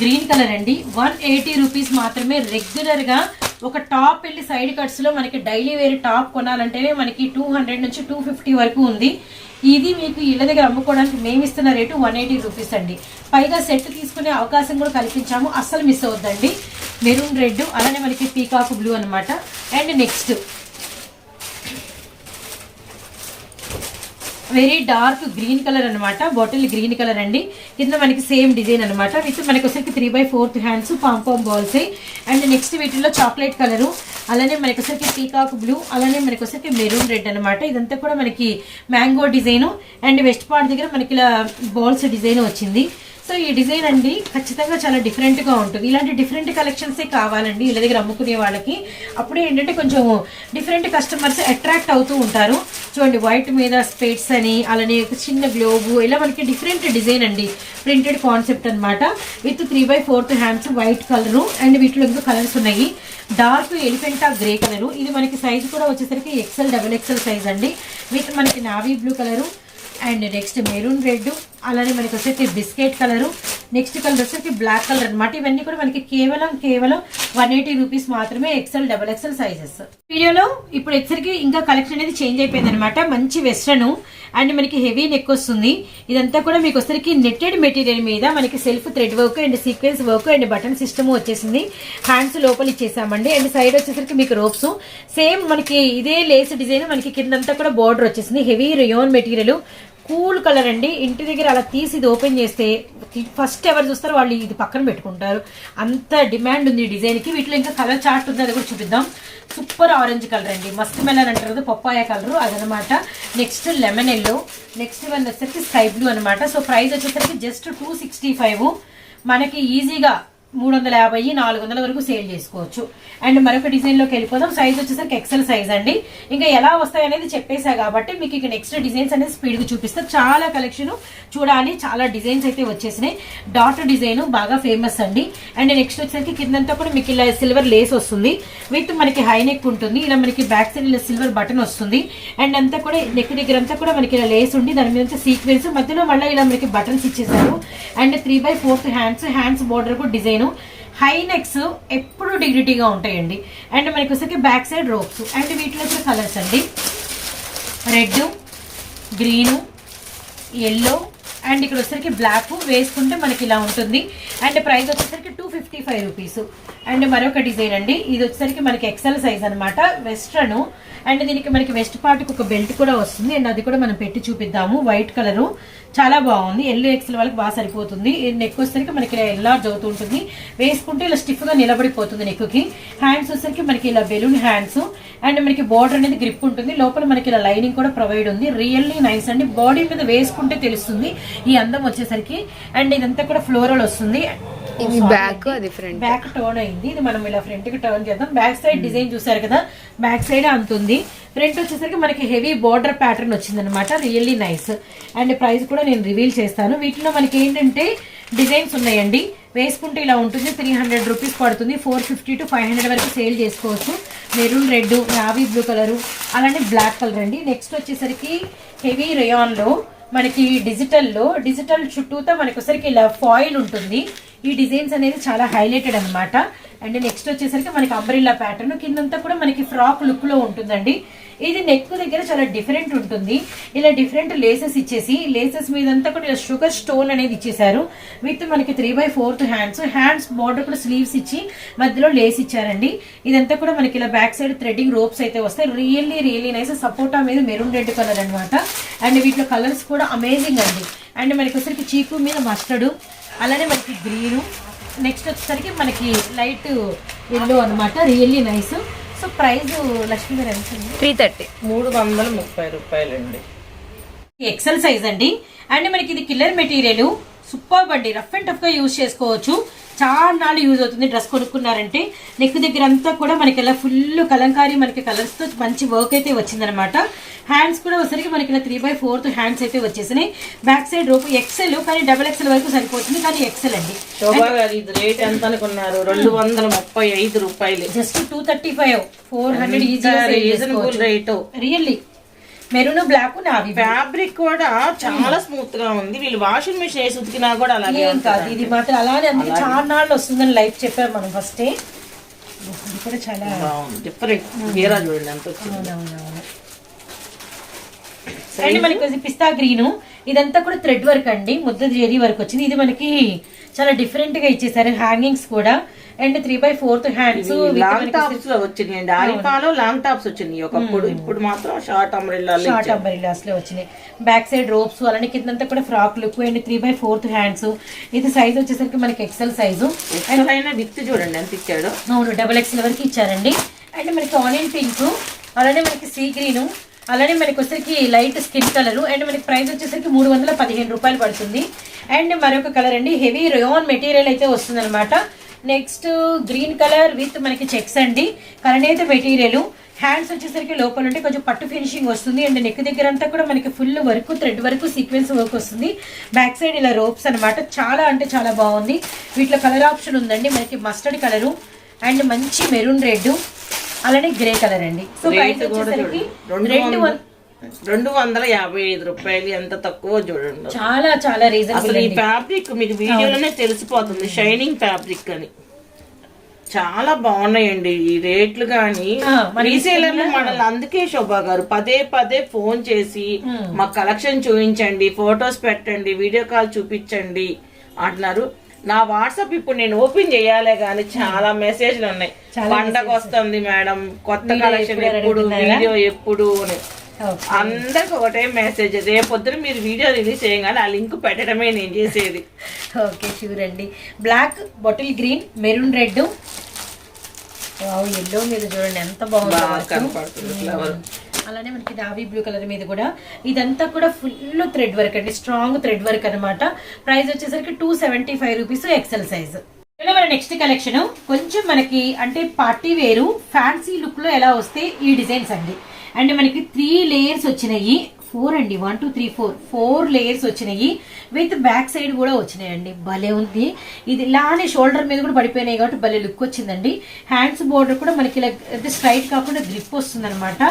గ్రీన్ కలర్ అండి, 180 రూపీస్ మాత్రమే. రెగ్యులర్ గా ఒక టాప్ వెళ్ళి సైడ్ కట్స్ లో మనకి డైలీ వేర్ టాప్ కొనాలంటేనే మనకి 200 నుంచి 250 వరకు ఉంది. ఇది మీకు ఇళ్ళ దగ్గర అమ్ముకోవడానికి మేము ఇస్తున్న రేటు 180 రూపీస్ అండి. పైగా సెట్ తీసుకునే అవకాశం కూడా కల్పించాము, అస్సలు మిస్ అవద్దండి. మెరూన్ రెడ్, అలానే మనకి పీకాక్ బ్లూ అనమాట. And next very dark green colour అనమాట, బాటిల్ గ్రీన్ కలర్ అండి. కింద మనకి సేమ్ డిజైన్ అనమాట. విత్ మనకి వచ్చరికి 3/4 hands pompom balls. And next వీటిలో చాక్లెట్ కలరు, అలానే మనకి వచ్చరికి పీకాక్ బ్లూ, అలానే మనకి వచ్చరికి మెరూన్ రెడ్ అనమాట. ఇదంతా కూడా మనకి mango design. And west part దగ్గర మనకి ఇలా బాల్స్ డిజైన్ వచ్చింది. సో ఈ డిజైన్ అండి ఖచ్చితంగా చాలా డిఫరెంట్ గా ఉంటుంది. ఇలాంటి డిఫరెంట్ కలెక్షన్సే కావాలండి ఇళ్ళ దగ్గర అమ్ముకునే వాళ్ళకి. అప్పుడే ఏంటంటే కొంచెం డిఫరెంట్ కస్టమర్స్ అట్రాక్ట్ అవుతూ ఉంటారు. చూడండి, వైట్ మీద స్పేట్స్ అని, అలానే ఒక చిన్న గ్లోబు, ఇలా మనకి డిఫరెంట్ డిజైన్ అండి. ప్రింటెడ్ కాన్సెప్ట్ అనమాట. With 3/4 hands white colour. And వీటిలో ఇంకా కలర్స్ ఉన్నాయి. Dark Elephanta grey colour. ఇది మనకి సైజ్ కూడా వచ్చేసరికి XL, XXL సైజ్ అండి. విత్ మనకి navy blue colour. And next maroon red, అలానే మనకి వచ్చేసి బిస్కెట్ కలరు. నెక్స్ట్ కలర్ వచ్చేసి బ్లాక్ కలర్ అనమాట. ఇవన్నీ కూడా మనకి కేవలం 180 రూపీస్ మాత్రమే. XL, XXL sizes. వీడియోలో ఇప్పుడు వచ్చేసరికి ఇంకా కలెక్షన్ అనేది చేంజ్ అయిపోయింది అనమాట. మంచి వెస్ట్రన్ అండ్ మనకి హెవీ నెక్ వస్తుంది. ఇదంతా కూడా మీకు వచ్చేసరికి నెట్టెడ్ మెటీరియల్ మీద మనకి self thread work and sequence work and button system వచ్చేసింది. హ్యాండ్స్ లోపల ఇచ్చేసామండి. అండ్ సైడ్ వచ్చేసరికి మీకు రోప్స్ సేమ్ మనకి ఇదే లేస్ డిజైన్. మనకి కిందంతా కూడా బార్డర్ వచ్చేసింది. Heavy rayon material, cool colour అండి. ఇంటి దగ్గర అలా తీసి ఇది ఓపెన్ చేస్తే ఫస్ట్ ఎవరు చూస్తారో వాళ్ళు ఇది పక్కన పెట్టుకుంటారు. అంత డిమాండ్ ఉంది ఈ డిజైన్ కి. వీటిలో ఇంకా కలర్ చార్ట్ ఉంది, అది కూడా చూపిద్దాం. సూపర్ ఆరెంజ్ కలర్ అండి, మస్క్ మెలన్ అంటారు కదా, పప్పాయ కలర్ అదనమాట. Next lemon yellow. Next one వచ్చేసరికి స్కై బ్లూ అనమాట. సో ప్రైస్ వచ్చేసరికి జస్ట్ 265. మనకి ఈజీగా 350, 400 వరకు సేల్ చేసుకోవచ్చు. అండ్ మరొక డిజైన్ లోకి వెళ్ళిపోదాం. సైజ్ వచ్చేసరికి XL సైజ్ అండి. ఇంకా ఎలా వస్తాయి అనేది చెప్పేసా కాబట్టి మీకు ఇక నెక్స్ట్ డిజైన్స్ అనేది స్పీడ్ గా చూపిస్తా. చాలా కలెక్షన్ చూడాలి, చాలా డిజైన్స్ అయితే వచ్చేసినాయి. డాట్ డిజైన్ బాగా ఫేమస్ అండి. అండ్ నెక్స్ట్ వచ్చేసరికి కిందంతా కూడా మీకు ఇలా సిల్వర్ లేస్ వస్తుంది. విత్ మనకి హై నెక్ ఉంటుంది. ఇలా మనకి బ్యాక్ సైడ్ ఇలా సిల్వర్ బటన్ వస్తుంది. అండ్ అంతా కూడా నెక్ దగ్గర అంతా కూడా మనకి ఇలా లేస్ ఉండి దాని మీద సీక్వెన్స్, మధ్యలో మళ్ళీ ఇలా మనకి బటన్స్ ఇచ్చేసారు. అండ్ 3/4 హ్యాండ్స్ బోర్డర్ కూడా డిజైన్. హై నెక్స్ ఎప్పుడు డిగ్నిటీగా ఉంటాయండి. అండ్ మనకి వచ్చేసరికి బ్యాక్ సైడ్ రోప్స్. అండ్ వీటిలో కూడా కలర్స్ అండి, రెడ్, గ్రీను, ఎల్లో, అండ్ ఇక్కడ వచ్చేసరికి బ్లాక్ వేసుకుంటే మనకి ఇలా ఉంటుంది. అండ్ ప్రైస్ వచ్చేసరికి 255 రూపీస్. అండ్ మరొక డిజైన్ అండి, ఇది వచ్చేసరికి మనకి XL సైజ్ అనమాట, వెస్ట్రన్. అండ్ దీనికి మనకి వెస్ట్ పార్ట్ ఒక బెల్ట్ కూడా వస్తుంది. అండ్ అది కూడా మనం పెట్టి చూపిద్దాము. వైట్ కలరు చాలా బాగుంది. XL వాళ్ళకి బాగా సరిపోతుంది. నెక్ వచ్చేసరికి మనకి ఇలా ఎల్లార్జ్ అవుతూ ఉంటుంది. వేసుకుంటే ఇలా స్టిఫ్ గా నిలబడిపోతుంది నెక్ కి. హ్యాండ్స్ వచ్చేసరికి మనకి ఇలా బెలూన్ హ్యాండ్స్. అండ్ మనకి బార్డర్ అనేది గ్రిప్ ఉంటుంది. లోపల మనకి ఇలా లైనింగ్ కూడా ప్రొవైడ్ ఉంది. రియల్లీ నైస్ అండి. బాడీ మీద వేసుకుంటే తెలుస్తుంది ఈ అందం వచ్చేసరికి. అండ్ ఇదంతా కూడా ఫ్లోరల్ వస్తుంది. బ్యాక్ టర్న్ అయింది. ఇది మనం ఇలా ఫ్రంట్ కి టర్న్ చేద్దాం. బ్యాక్ సైడ్ డిజైన్ చూసారు కదా, బ్యాక్ సైడ్ అంతుంది. ఫ్రంట్ వచ్చేసరికి మనకి హెవీ బార్డర్ ప్యాటర్న్ వచ్చింది అనమాట. Really nice. అండ్ ప్రైస్ కూడా నేను రివీల్ చేస్తాను. వీటిలో మనకి ఏంటంటే డిజైన్స్ ఉన్నాయండి. వేసుకుంటే ఇలా ఉంటుంది. 300 రూపీస్ పడుతుంది. 450 to 500 వరకు సేల్ చేసుకోవచ్చు. Maroon red, navy blue colour, అలానే బ్లాక్ కలర్ అండి. నెక్స్ట్ వచ్చేసరికి హెవీ రేయాన్ లో మనకి డిజిటల్ చుట్టూతో మనకి వచ్చరికి ఇలా ఫాయిల్ ఉంటుంది. ఈ డిజైన్స్ అనేది చాలా హైలైటెడ్ అనమాట. అండ్ నెక్స్ట్ వచ్చేసరికి మనకి అంబ్రెల్లా ప్యాటర్న్, కిందంతా కూడా మనకి ఫ్రాక్ లుక్ లో ఉంటుందండి. ఇది నెక్ దగ్గర చాలా డిఫరెంట్ ఉంటుంది. ఇలా డిఫరెంట్ లేసెస్ ఇచ్చేసి, లేసెస్ మీదంతా కూడా ఇలా షుగర్ స్టోన్ అనేది ఇచ్చేసారు. విత్ మనకి 3/4 హ్యాండ్స్ బార్డర్ కూడా స్లీవ్స్ ఇచ్చి మధ్యలో లేస్ ఇచ్చారండి. ఇదంతా కూడా మనకి ఇలా బ్యాక్ సైడ్ థ్రెడ్డింగ్ రోప్స్ అయితే వస్తాయి. Really nice. సపోటా మీద మెరూన్ రెడ్ కలర్ అనమాట. అండ్ వీటిలో కలర్స్ కూడా అమేజింగ్ అండి. అండ్ మనకి వచ్చరికి చీకు మీద మస్టర్డ్, అలానే మనకి గ్రీను, నెక్స్ట్ వచ్చేసరికి మనకి లైట్ ఎల్లో అనమాట, really nice. So price Lakshmi గారు ఎంత ఉంది? 330. 330 రూపాయలండి. ఎక్సెల్ సైజ్ అండి. అండ్ మనకి ఇది కిల్లర్ మెటీరియల్, సూపర్ అండి. రఫ్ అండ్ టఫ్ గా యూజ్ చేసుకోవచ్చు, చాలా నాళ్ళు యూజ్ అవుతుంది. డ్రెస్ కొనుక్కున్నారంటే నెక్ దగ్గర అంతా కూడా మనకి ఇలా ఫుల్ కలంకారీ మనకి కలర్స్ తో మంచి వర్క్ అయితే వచ్చిందనమాట. హ్యాండ్స్ కూడా వచ్చరికి మనకి ఇలా 3/4 హ్యాండ్స్ అయితే వచ్చేసినాయి. బ్యాక్ సైడ్ రోపు ఎక్సెల్, కానీ XXL వరకు సరిపోతుంది, కానీ ఎక్సెల్ అండి. శోభా గారు ఇది రేట్ ఎంత అనుకున్నారు? 235 రూపాయలు. జస్ట్ 235, 400 ఈజీగా reasonable rate. Really maroon black navy. Fabric కూడా చాలా స్మూత్ గా ఉంది. వీళ్ళు వాషింగ్ మిషన్ వేసి ఉతికినా కూడా అలాగే ఏం కాదు, ఇది మాత్రం అలానే అందుకే చాలా నాళ్ళు వస్తుందని లైఫ్ చెప్పారు మనం ఫస్టే. ఇది కూడా చాలా డిఫరెంట్. గేరా చూడండి ఎంత వచ్చింది. అవునవునవును. అండ్ మనకి పిస్తా గ్రీన్, ఇదంతా కూడా థ్రెడ్ వర్క్ అండి, ముద్ద జెరీ వర్క్ వచ్చింది. ఇది మనకి చాలా డిఫరెంట్ గా ఇచ్చేసారు. హ్యాంగింగ్స్ కూడా అండ్ 3/4 హ్యాండ్స్. లాంగ్ టాప్స్ లో వచ్చినాయండి. ఆరిఫాలో లాంగ్ టాప్స్ వచ్చినాయి ఒకప్పుడు, ఇప్పుడు మాత్రం షార్ట్ అంబ్రెల్లాస్ లో వచ్చినాయి. బ్యాక్ సైడ్ రోప్స్, అలానే కిందంతా కూడా ఫ్రాక్ లుక్ అండ్ 3/4 హ్యాండ్స్. ఇది సైజ్ వచ్చేసరికి మనకి ఎక్సెల్ సైజు. విత్ చూడండి ఎంత ఇచ్చాడు. అవును, XXL వరకు ఇచ్చారండి. అండ్ మనకి ఆనియన్ పింక్, అలానే మనకి సీ గ్రీన్, అలానే మనకి వచ్చరికి లైట్ స్కిన్ కలర్. అండ్ మనకి ప్రైస్ వచ్చేసరికి 315 రూపాయలు పడుతుంది. అండ్ మరొక కలర్ అండి, హెవీ రేయాన్ మెటీరియల్ అయితే వస్తుంది అనమాట. నెక్స్ట్ గ్రీన్ కలర్ విత్ మనకి చెక్స్ అండి, కలనేత మెటీరియల్. హ్యాండ్స్ వచ్చేసరికి లోపల ఉంటే కొంచెం పట్టు ఫినిషింగ్ వస్తుంది. అండ్ నెక్ దగ్గర అంతా కూడా మనకి full work, thread work, sequence work వస్తుంది. బ్యాక్ సైడ్ ఇలా రోప్స్ అనమాట. చాలా అంటే చాలా బాగుంది. వీటిలో కలర్ ఆప్షన్ ఉందండి, మనకి మస్టర్డ్ కలరు అండ్ మంచి మెరూన్ రెడ్, అలానే గ్రే కలర్ అండి. సో ప్రైస్ వచ్చేసరికి 255 రూపాయలు. ఎంత తక్కువ చూడండి. చాలా చాలా రీజనబుల్. అసలు ఈ ఫ్యాబ్రిక్ మీకు వీడియోలోనే తెలిసిపోతుంది షైనింగ్ ఫ్యాబ్రిక్ అని. చాలా బాగున్నాయండి ఈ రేట్లు. గానీ రీసేలర్లు మనల్ని అందుకే శోభా గారు పదే ఫోన్ చేసి మా కలెక్షన్ చూపించండి, ఫొటోస్ పెట్టండి, వీడియో కాల్ చూపించండి అంటున్నారు. నా వాట్సాప్ ఇప్పుడు నేను ఓపెన్ చేయాలే గానీ చాలా మెసేజ్లు ఉన్నాయి. పండగ వస్తుంది మేడం, కొత్త కలెక్షన్ ఎప్పుడు, వీడియో ఎప్పుడు అని. అందరికి ఒకటే మెసేజ్, రేపొద్దున మీరు వీడియో రిలీజ్ చేయగానే ఆ లింక్ పెట్టడమే నేను చేసేది. ఓకే షూర్ అండి. Black, bottle green, maroon red, yellow మీద చూడండి ఎంత కనపడుతుంది ఫ్లవర్. అలానే మనకి నావీ బ్లూ కలర్ మీద కూడా ఇదంతా కూడా ఫుల్ థ్రెడ్ వర్క్ అండి, స్ట్రాంగ్ థ్రెడ్ వర్క్ అనమాట. ప్రైస్ వచ్చేసరికి 275 రూపీస్ ఎక్సెల్ సైజ్. మన నెక్స్ట్ కలెక్షన్ కొంచెం మనకి అంటే పార్టీ వేరు ఫ్యాన్సీ లుక్ లో ఎలా వస్తే ఈ డిజైన్స్ అండి. అండ్ మనకి 3 లేయర్స్ వచ్చినాయి, 4 అండి, 1 2 3 4 లేయర్స్ వచ్చినాయి. విత్ బ్యాక్ సైడ్ కూడా వచ్చినాయండి. భలే ఉంది. ఇది ఇలానే షోల్డర్ మీద కూడా పడిపోయినాయి కాబట్టి భలే లుక్ వచ్చిందండి. హ్యాండ్స్ బోర్డర్ కూడా మనకి ఇలా స్ట్రైట్ కాకుండా గ్రిప్ వస్తుంది అనమాట.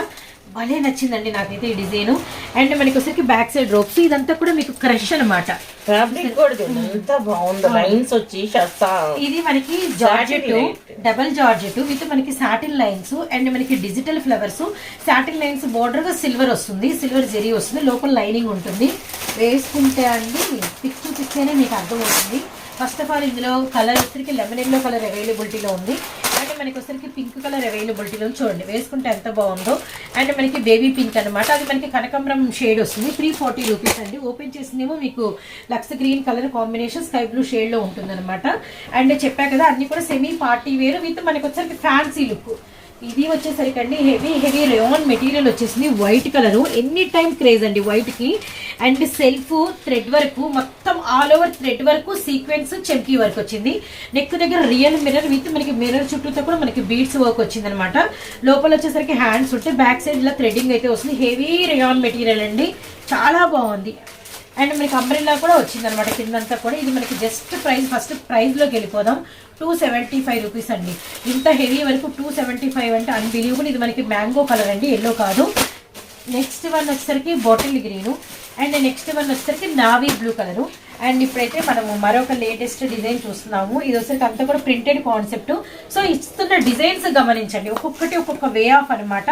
భలే నచ్చిందండి నాకైతే ఈ డిజైన్. అండ్ మనకి వచ్చరికి బ్యాక్ సైడ్ రోప్స్, ఇదంతా కూడా మీకు క్రష్ అనమాట. ఫ్యాబ్రిక్ కూడా ఎంత బాగుంది, లైన్స్ వచ్చి. ఇది మనకి జార్జెట్, డబల్ జార్జెట్ విత్ మనకి సాటిన్ లైన్స్ అండ్ మనకి digital flowers. Satin lines border గా సిల్వర్ వస్తుంది, సిల్వర్ జెరీ వస్తుంది, లోపల లైనింగ్ ఉంటుంది. వేసుకుంటే అండి పిక్ చూపిస్తేనే మీకు అర్థమవుతుంది. ఫస్ట్ ఆఫ్ ఆల్ ఇందులో కలర్ వచ్చరికి లెమన్ ఎల్లో కలర్ అవైలబిలిటీలో ఉంది. అండ్ మనకి వచ్చరికి పింక్ కలర్ అవైలబిలిటీలో చూడండి, వేసుకుంటే ఎంత బాగుందో. అండ్ మనకి బేబీ పింక్ అనమాట, అది మనకి కనకాంబరం షేడ్ వస్తుంది. 340 రూపీస్ అండి. ఓపెన్ చేసిందేమో మీకు లక్స్ green colour combination sky blue shade లో ఉంటుంది అనమాట. అండ్ చెప్పా కదా అన్ని కూడా సెమీ పార్టీ వేర్ విత్ మనకి వచ్చరికి ఫ్యాన్సీ లుక్. ఇది వచ్చేసరికి అండి హెవీ రేయాన్ మెటీరియల్ వచ్చేసింది. White colour any time craze అండి వైట్ కి. అండ్ సెల్ఫ్ థ్రెడ్ వర్క్, మొత్తం all over thread work, sequence, చెంకీ వర్క్ వచ్చింది. నెక్ దగ్గర రియల్ మిర్రర్ విత్ మనకి మిర్రర్ చుట్టూతో కూడా మనకి బీడ్స్ వర్క్ వచ్చింది అనమాట. లోపల వచ్చేసరికి హ్యాండ్స్ ఉంటే బ్యాక్ సైడ్ ఇలా థ్రెడ్డింగ్ అయితే వస్తుంది. హెవీ రేయాన్ మెటీరియల్ అండి, చాలా బాగుంది. అండ్ మనకి అంబ్రెల్లా కూడా వచ్చింది అనమాట కిందంతా కూడా. ఇది మనకి జస్ట్ ప్రైస్, ఫస్ట్ ప్రైస్ లోకి వెళ్ళిపోదాం. 275 రూపీస్ అండి. ఇంత హెవీ వరకు 275 అంటే అన్బిలీవబుల్. ఇది మనకి మ్యాంగో కలర్ అండి, ఎల్లో కాదు. నెక్స్ట్ వన్ వచ్చేసరికి bottle green and next one వచ్చేసరికి నావీ బ్లూ కలరు. అండ్ ఇప్పుడైతే మనము మరొక లేటెస్ట్ డిజైన్ చూస్తున్నాము. ఇది వచ్చేసరికి అంతా కూడా ప్రింటెడ్ కాన్సెప్ట్. సో ఇస్తున్న డిజైన్స్ గమనించండి, ఒక్కొక్కటి ఒక్కొక్క వే ఆఫ్ అనమాట.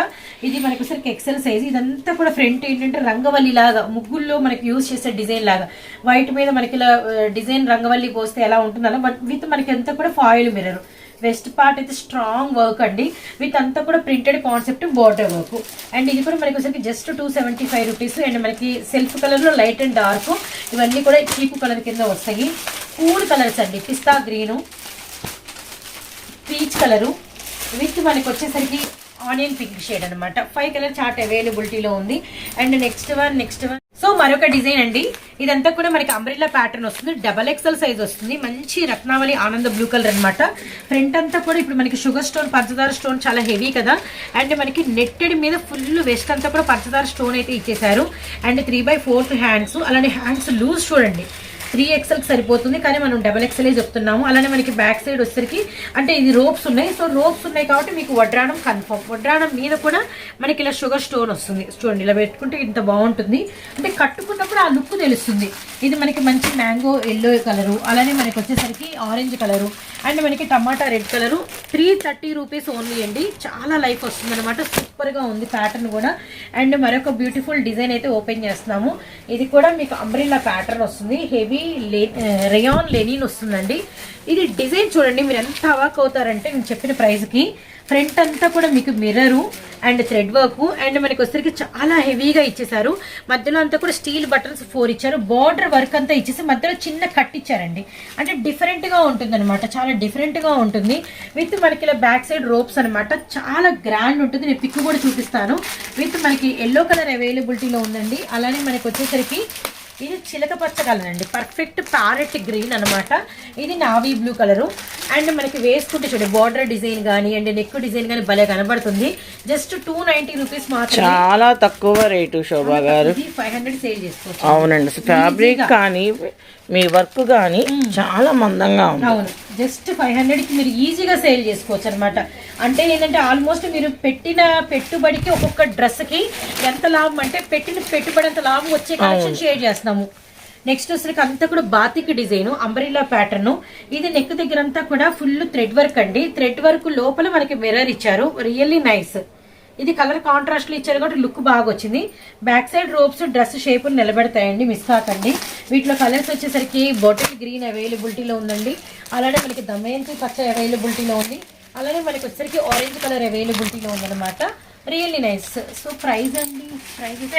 ఇది మనకి వచ్చేసరికి ఎక్సెల్ సైజ్. ఇదంతా కూడా ఫ్రంట్ ఏంటంటే రంగవల్లి లాగా, ముగ్గుల్లో మనకి యూజ్ చేసే డిజైన్ లాగా. వైట్ మీద మనకి ఇలా డిజైన్ రంగవల్లి పోస్తే ఎలా ఉంటుంది అలా, బట్ విత్ మనకి అంతా కూడా ఫాయిల్ మిర్రర్. వెస్ట్ పార్ట్ అయితే స్ట్రాంగ్ వర్క్ అండి, విత్ అంతా కూడా printed concept, border work. And ఇది కూడా మనకి వచ్చేసరికి జస్ట్ 275 రూపీస్. అండ్ మనకి సెల్ఫ్ కలర్ లో లైట్ అండ్ డార్క్, ఇవన్నీ కూడా చీపు కలర్ కింద వస్తాయి. కూల్ కలర్స్ అండి. పిస్తా గ్రీను, పీచ్ కలరు విత్ మనకి వచ్చేసరికి ఆనియన్ పింక్ షేడ్ అనమాట. 5 కలర్ చార్ట్ అవైలబిలిటీలో ఉంది. అండ్ నెక్స్ట్ వన్ సో మరొక డిజైన్ అండి. ఇదంతా కూడా మనకి అంబ్రెల్లా ప్యాటర్న్ వస్తుంది. XXL సైజ్ వస్తుంది. మంచి రత్నావళి ఆనంద బ్లూ కలర్ అనమాట. ఫ్రంట్ అంతా కూడా ఇప్పుడు మనకి షుగర్ స్టోన్, పంచదార స్టోన్ చాలా హెవీ కదా. అండ్ మనకి నెట్టెడ్ మీద ఫుల్ వెస్ట్ అంతా కూడా పంచదార స్టోన్ అయితే ఇచ్చేసారు. And 3/4 hands. అలానే హ్యాండ్స్ లూజ్ చూడండి, 3XL సరిపోతుంది, కానీ మనం XXL చెప్తున్నాము. అలానే మనకి బ్యాక్ సైడ్ వచ్చేసరికి అంటే ఇది రోప్స్ ఉన్నాయి. సో రోప్స్ ఉన్నాయి కాబట్టి మీకు వడ్రాణం కన్ఫర్మ్. వడ్రాణం మీద కూడా మనకి ఇలా షుగర్ స్టోన్ వస్తుంది. చూడండి, ఇలా పెట్టుకుంటే ఇంత బాగుంటుంది. అంటే కట్టుకున్నప్పుడు ఆ లుక్ తెలుస్తుంది. ఇది మనకి మంచి మ్యాంగో ఎల్లో కలరు, అలానే మనకి వచ్చేసరికి ఆరెంజ్ కలరు, అండ్ మనకి టమాటా రెడ్ కలరు. 330 రూపీస్ ఓన్లీ అండి. చాలా లైఫ్ వస్తుంది అనమాట. సూపర్గా ఉంది ప్యాటర్న్ కూడా. అండ్ మరొక బ్యూటిఫుల్ డిజైన్ అయితే ఓపెన్ చేస్తున్నాము. ఇది కూడా మీకు అంబ్రెల్లా ప్యాటర్న్ వస్తుంది. హెవీ రేయాన్ లెనిన్ వస్తుందండి. ఇది డిజైన్ చూడండి, మీరు ఎంత అవాక్ అవుతారంటే నేను చెప్పిన ప్రైస్కి. ఫ్రంట్ అంతా కూడా మీకు mirror and thread work, and మనకి వచ్చేసరికి చాలా హెవీగా ఇచ్చేసారు. మధ్యలో అంతా కూడా స్టీల్ బటన్స్ 4 ఇచ్చారు. బార్డర్ వర్క్ అంతా ఇచ్చేసి మధ్యలో చిన్న కట్ ఇచ్చారండి. అంటే డిఫరెంట్గా ఉంటుంది అనమాట. చాలా డిఫరెంట్గా ఉంటుంది. విత్ మనకి ఇలా బ్యాక్ సైడ్ రోప్స్ అనమాట. చాలా గ్రాండ్ ఉంటుంది. నేను పిక్ కూడా చూపిస్తాను. విత్ మనకి ఎల్లో కలర్ అవైలబిలిటీలో ఉందండి. అలానే మనకి వచ్చేసరికి ఇది చిలక పచ్చ కలర్ అండి. పర్ఫెక్ట్ ప్యారెట్ గ్రీన్ అనమాట. ఇది నావీ బ్లూ కలరు. అండ్ మనకి వేసుకుంటే చూడండి, బార్డర్ డిజైన్ కానీ అండ్ నెక్ డిజైన్ కానీ భలే కనబడుతుంది. జస్ట్ 290 రూపీస్ మాత్రమే. చాలా తక్కువ రేటు శోభా గారు. 500 సేల్ చేసుకోవచ్చు. అవునండి, ఫ్యాబ్రిక్ కానీ మీ వర్క్ కానీ చాలా మందంగా ఉంది. అవును, జస్ట్ 500కి మీరు ఈజీగా సేల్ చేసుకోవచ్చు అనమాట. అంటే ఏంటంటే ఆల్మోస్ట్ మీరు పెట్టిన పెట్టుబడికి ఒక్కొక్క డ్రెస్కి ఎంత లాభం అంటే పెట్టిన పెట్టుబడి అంత లాభం వచ్చే కలెక్షన్ షేర్ చేస్తున్నాము. నెక్స్ట్ వచ్చరికి అంతా కూడా బాతిక్ డిజైన్, అంబ్రెల్లా ప్యాటర్న్. ఇది నెక్ దగ్గర అంతా కూడా ఫుల్ థ్రెడ్ వర్క్ అండి. థ్రెడ్ వర్క్ లోపల మనకి మిర్రర్ ఇచ్చారు. Really nice. ఇది కలర్ కాంట్రాస్ట్ లో ఇచ్చారు కాబట్టి లుక్ బాగా వచ్చింది. Back side ropes dress shape నిలబెడతాయండి, మిస్ కాకండి. వీటిలో కలర్స్ వచ్చేసరికి బాటిల్ గ్రీన్ అవైలబిలిటీలో ఉందండి. అలానే మనకి దమయంతి పచ్చ అవైలబిలిటీలో ఉంది. అలానే మనకి వచ్చేసరికి ఆరెంజ్ కలర్ అవైలబిలిటీలో ఉందన్నమాట. Really nice. సో ప్రైస్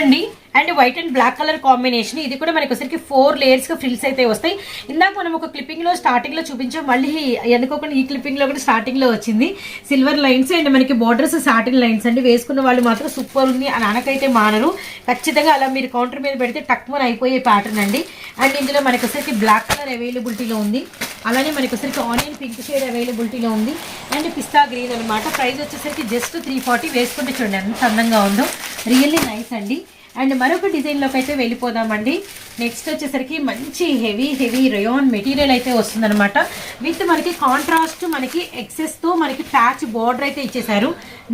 అండి and white and black colour combination. ఇది కూడా మనకి వచ్చరికి 4 లేయర్స్ గా ఫ్రిల్స్ అయితే వస్తాయి. ఇందాక మనం ఒక క్లిప్పింగ్ లో స్టార్టింగ్ లో చూపించాం. మళ్ళీ ఎందుకోకుండా ఈ క్లిప్పింగ్ లో కూడా స్టార్టింగ్ లో వచ్చింది సిల్వర్ లైన్స్ అండ్ మనకి బార్డర్స్ సాటిన్ లైన్స్ అండి. వేసుకున్న వాళ్ళు మాత్రం సూపర్ ఉంది అని అనకైతే మానరు. ఖచ్చితంగా అలా మీరు కౌంటర్ మీద పెడితే టక్మన్ అయిపోయే ప్యాటర్న్ అండి. అండ్ ఇందులో మనకి వచ్చరికి బ్లాక్ కలర్ అవైలబిలిటీలో ఉంది. అలానే మనకి వచ్చరికి ఆనియన్ పింక్ షేడ్ అవైలబిలిటీలో ఉంది. అండ్ పిస్తా గ్రీన్ అనమాట. ప్రైస్ వచ్చేసరికి జస్ట్ 340. వేసుకుంటే చూడండి ఎంత అందంగా ఉందో. రియల్లీ నైస్ అండి. అండ్ మరొక డిజైన్లోకి అయితే వెళ్ళిపోదామండి. నెక్స్ట్ వచ్చేసరికి మంచి హెవీ రేయాన్ మెటీరియల్ అయితే వస్తుందన్నమాట. విత్ మనకి కాంట్రాస్ట్ మనకి ఎక్సెస్తో మనకి ప్యాచ్ బార్డర్ అయితే ఇచ్చేసారు.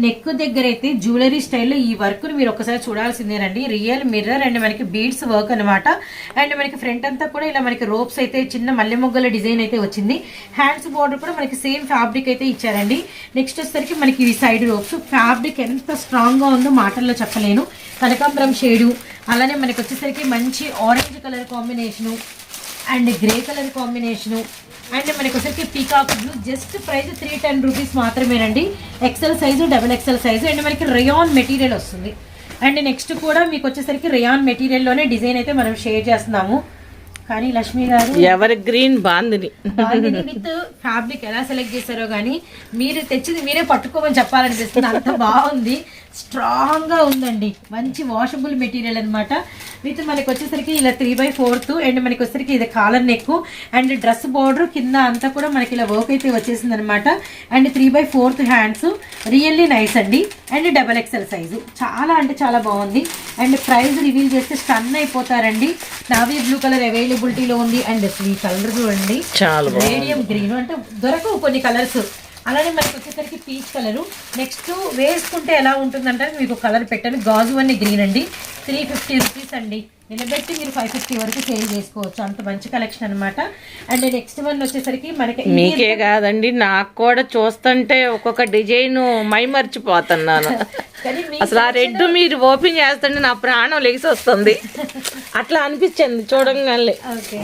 నెక్ దగ్గర అయితే జ్యువెలరీ స్టైల్లో ఈ వర్క్ను మీరు ఒకసారి చూడాల్సిందేనండి. రియల్ మిర్రర్ అండ్ మనకి బీడ్స్ వర్క్ అనమాట. అండ్ మనకి ఫ్రంట్ అంతా కూడా ఇలా మనకి రోప్స్ అయితే చిన్న మల్లె మొగ్గల డిజైన్ అయితే వచ్చింది. హ్యాండ్స్ బార్డర్ కూడా మనకి సేమ్ ఫ్యాబ్రిక్ అయితే ఇచ్చారండి. నెక్స్ట్ వచ్చేసరికి మనకి ఈ సైడ్ రోప్స్. ఫ్యాబ్రిక్ ఎంత స్ట్రాంగ్గా ఉందో మాటల్లో చెప్పలేను. కనకాంబరం షేడు, అలానే మనకి వచ్చేసరికి మంచి orange colour combination and grey colour combination and మనకి వచ్చేసరికి peacock blue. Just price 310 rupees మాత్రమేనండి. XL size, XXL size and మనకి రేయాన్ మెటీరియల్ వస్తుంది. అండ్ నెక్స్ట్ కూడా మీకు వచ్చేసరికి రేయాన్ మెటీరియల్లోనే డిజైన్ అయితే మనం షేర్ చేస్తున్నాము. కానీ లక్ష్మి గారు ఎవరి గ్రీన్ బాందిని విత్ ఫ్యాబ్రిక్ ఎలా సెలెక్ట్ చేశారో కానీ మీరు తెచ్చింది మీరే పట్టుకోమని చెప్పాలనిపిస్తుంది. అంత బాగుంది, స్ట్రాంగ్ గా ఉందండి. మంచి వాషబుల్ మెటీరియల్ అనమాట. విత్ మనకి వచ్చేసరికి ఇలా 3/4 అండ్ మనకి వచ్చేసరికి ఇది collar neck and dress border కింద అంతా కూడా మనకి ఇలా వర్క్ అయితే వచ్చేసింది అనమాట. And 3/4 hands. రియల్లీ నైస్ అండి. And XXL size. చాలా అంటే చాలా బాగుంది. అండ్ ప్రైస్ రివీల్ చేస్తే స్టన్ అయిపోతారండి. నావీ బ్లూ కలర్ అవైలబిలిటీలో ఉంది. అండ్ ఈ కలర్ చూడండి, మీడియం గ్రీన్. అంటే దొరకవు కొన్ని కలర్స్. అలానే మనకి వచ్చేసరికి పీచ్ కలరు. నెక్స్ట్ వేసుకుంటే ఎలా ఉంటుందంటే మీకు కలర్ పెట్టాను. గాజు అన్ని గ్రీన్ అండి. 350 రూపీస్ అండి. నిలబెట్టి మీరు 550 వరకు సేల్ చేసుకోవచ్చు. అంత మంచి కలెక్షన్ అనమాట. అండ్ నెక్స్ట్ వన్ వచ్చేసరికి మనకి మీకే కాదండి, నాకు కూడా చూస్తుంటే ఒక్కొక్క డిజైన్ మైమర్చిపోతున్నాను. అసలు ఆ రెడ్ మీరు ఓపెన్ చేస్తుంటే నా ప్రాణం లెగిసి వస్తుంది. అట్లా అనిపించింది చూడంగానే. ఓకే,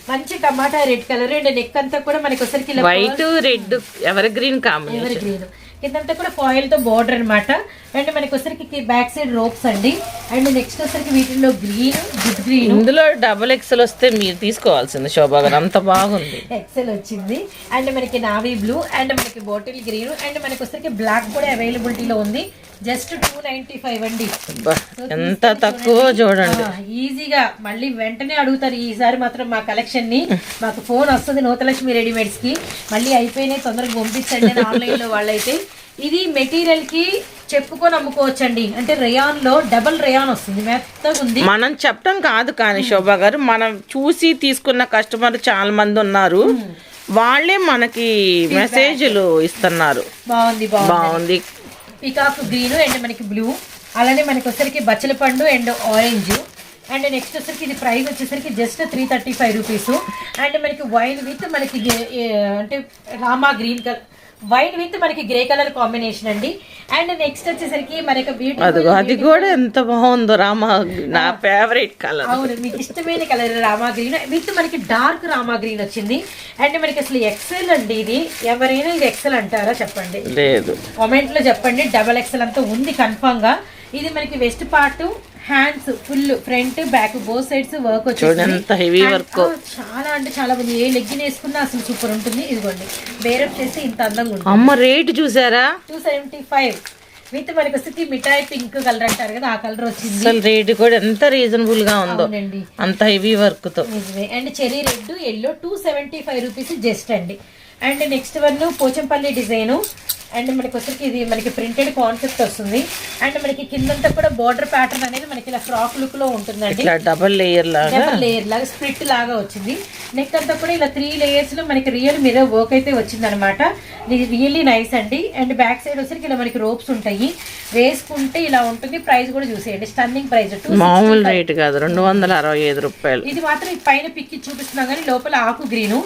మంచి టమాటా రెడ్ కలర్ అండ్ నెక్ అంతా కూడా మనకి వచ్చరికి white red ever green combination. Green. కిందంతా కూడా ఫాయిల్ తో బోర్డర్ అన్నమాట. అండ్ మనకి వచ్చరికి బ్యాక్ సైడ్ రోప్స్ అండి. అండ్ నెక్స్ట్ వచ్చరికి వీటిలో గ్రీన్, గుడ్ గ్రీన్. ఇందులో డబుల్ ఎక్సెల్ వస్తే మీరు తీసుకోవాల్సింది శోభా గారు, అంత బాగుంది. ఎక్సెల్ వచ్చింది. అండ్ మనకి నావీ బ్లూ అండ్ మనకి బాటిల్ గ్రీన్ అండ్ మనకి వచ్చరికి బ్లాక్ కూడా అవైలబిలిటీలో ఉంది. జస్ట్ 295 అండి. ఎంత తక్కువ చూడండి. ఈజీగా మళ్ళీ వెంటనే అడుగుతారు ఈసారి మాత్రం మా కలెక్షన్ ని. మాకు ఫోన్ వస్తుంది నూతలక్ష్మి రెడీమేడ్స్ కి, మళ్ళీ అయిపోయినాయి తొందరగా పంపించండి అని ఆన్లైన్ లో వాళ్ళైతే. ఇది మెటీరియల్ కి చెప్పుకొని అమ్ముకోవచ్చండి. అంటే రేయాన్ లో డబుల్ రేయాన్ వస్తుంది, మెత్తగా ఉంది. మనం చెప్పడం కాదు కానీ శోభా గారు, మనం చూసి తీసుకున్న కస్టమర్ చాలా మంది ఉన్నారు, వాళ్ళే మనకి మెసేజ్లు ఇస్తున్నారు. బాగుంది బాగుంది. పికాక్ గ్రీన్ అండ్ మనకి బ్లూ, అలానే మనకి వచ్చరికి బచ్చల పండు అండ్ ఆరెంజ్. అండ్ నెక్స్ట్ వచ్చరికి ఇది ప్రైస్ వచ్చేసరికి జస్ట్ 335 రూపీస్. అండ్ మనకి వైన్ విత్ మనకి అంటే Rama green colour, wine with మనకి గ్రే కలర్ కాంబినేషన్ అండి. అండ్ నెక్స్ట్ వచ్చేసరికి మనకి అది కూడా ఎంత బాగుందో రామా, నా ఫేవరెట్ కలర్. అవును, మీకు ఇష్టమైన కలర్ రామా గ్రీన్ విత్ మనకి డార్క్ రామా గ్రీన్ వచ్చింది. అండ్ మనకి అసలు ఎక్సెల్ అండి ఇది. ఎవరైనా ఇది ఎక్సెల్ అంటారా చెప్పండి, లేదు కామెంట్ లో చెప్పండి. డబల్ ఎక్సెల్ అంతా ఉంది కన్ఫర్మ్ గా. ఇది మనకి west part, hands full front back both sides work వచ్చింది. హెవీ వర్క్ చాలా అంటే చాలా ఉంది. ఏ లెగ్గిన్ వేసుకున్నా అసలు సూపర్ ఉంటుంది. ఇదిగోండి బేరప్ చేసి ఇంత అందంగా ఉంటుంది. అమ్మ రేట్ చూసారా, 275 విత్ మనకి వస్తుంది మిఠాయి పింక్ కలర్ అంటారు కదా, ఆ కలర్ వచ్చింది. అసలు రేట్ కూడా ఎంత రీజనబుల్ గా ఉందో, అంత హెవీ వర్క్ తో. And cherry red yellow 275 rupees just అండి. And next one Pochampally design. And మనకి వచ్చరికి ఇది మనకి ప్రింటెడ్ కాన్సెప్ట్ వస్తుంది. అండ్ మనకి కిందంతా కూడా బార్డర్ ప్యాటర్న్ అనేది మనకి ఇలా ఫ్రాక్ లుక్ లో ఉంటుందండి. డబల్ లేయర్ లాగా స్ప్లిట్ లాగా వచ్చింది. నెక్ అంతా కూడా ఇలా 3 లేయర్స్ లో మనకి రియల్ మిర్రర్ వర్క్ అయితే వచ్చింది అనమాట. ఇది రియల్లీ నైస్ అండి. అండ్ బ్యాక్ సైడ్ వచ్చరికి ఇలా మనకి రోప్స్ ఉంటాయి, వేసుకుంటే ఇలా ఉంటుంది. ప్రైస్ కూడా చూసేయండి, స్టన్నింగ్ ప్రైస్. మామూలు రేట్ కాదు, 265 రూపాయలు. ఇది మాత్రం పైన పిక్ చూపిస్తున్నాం కానీ లోపల ఆకు గ్రీను.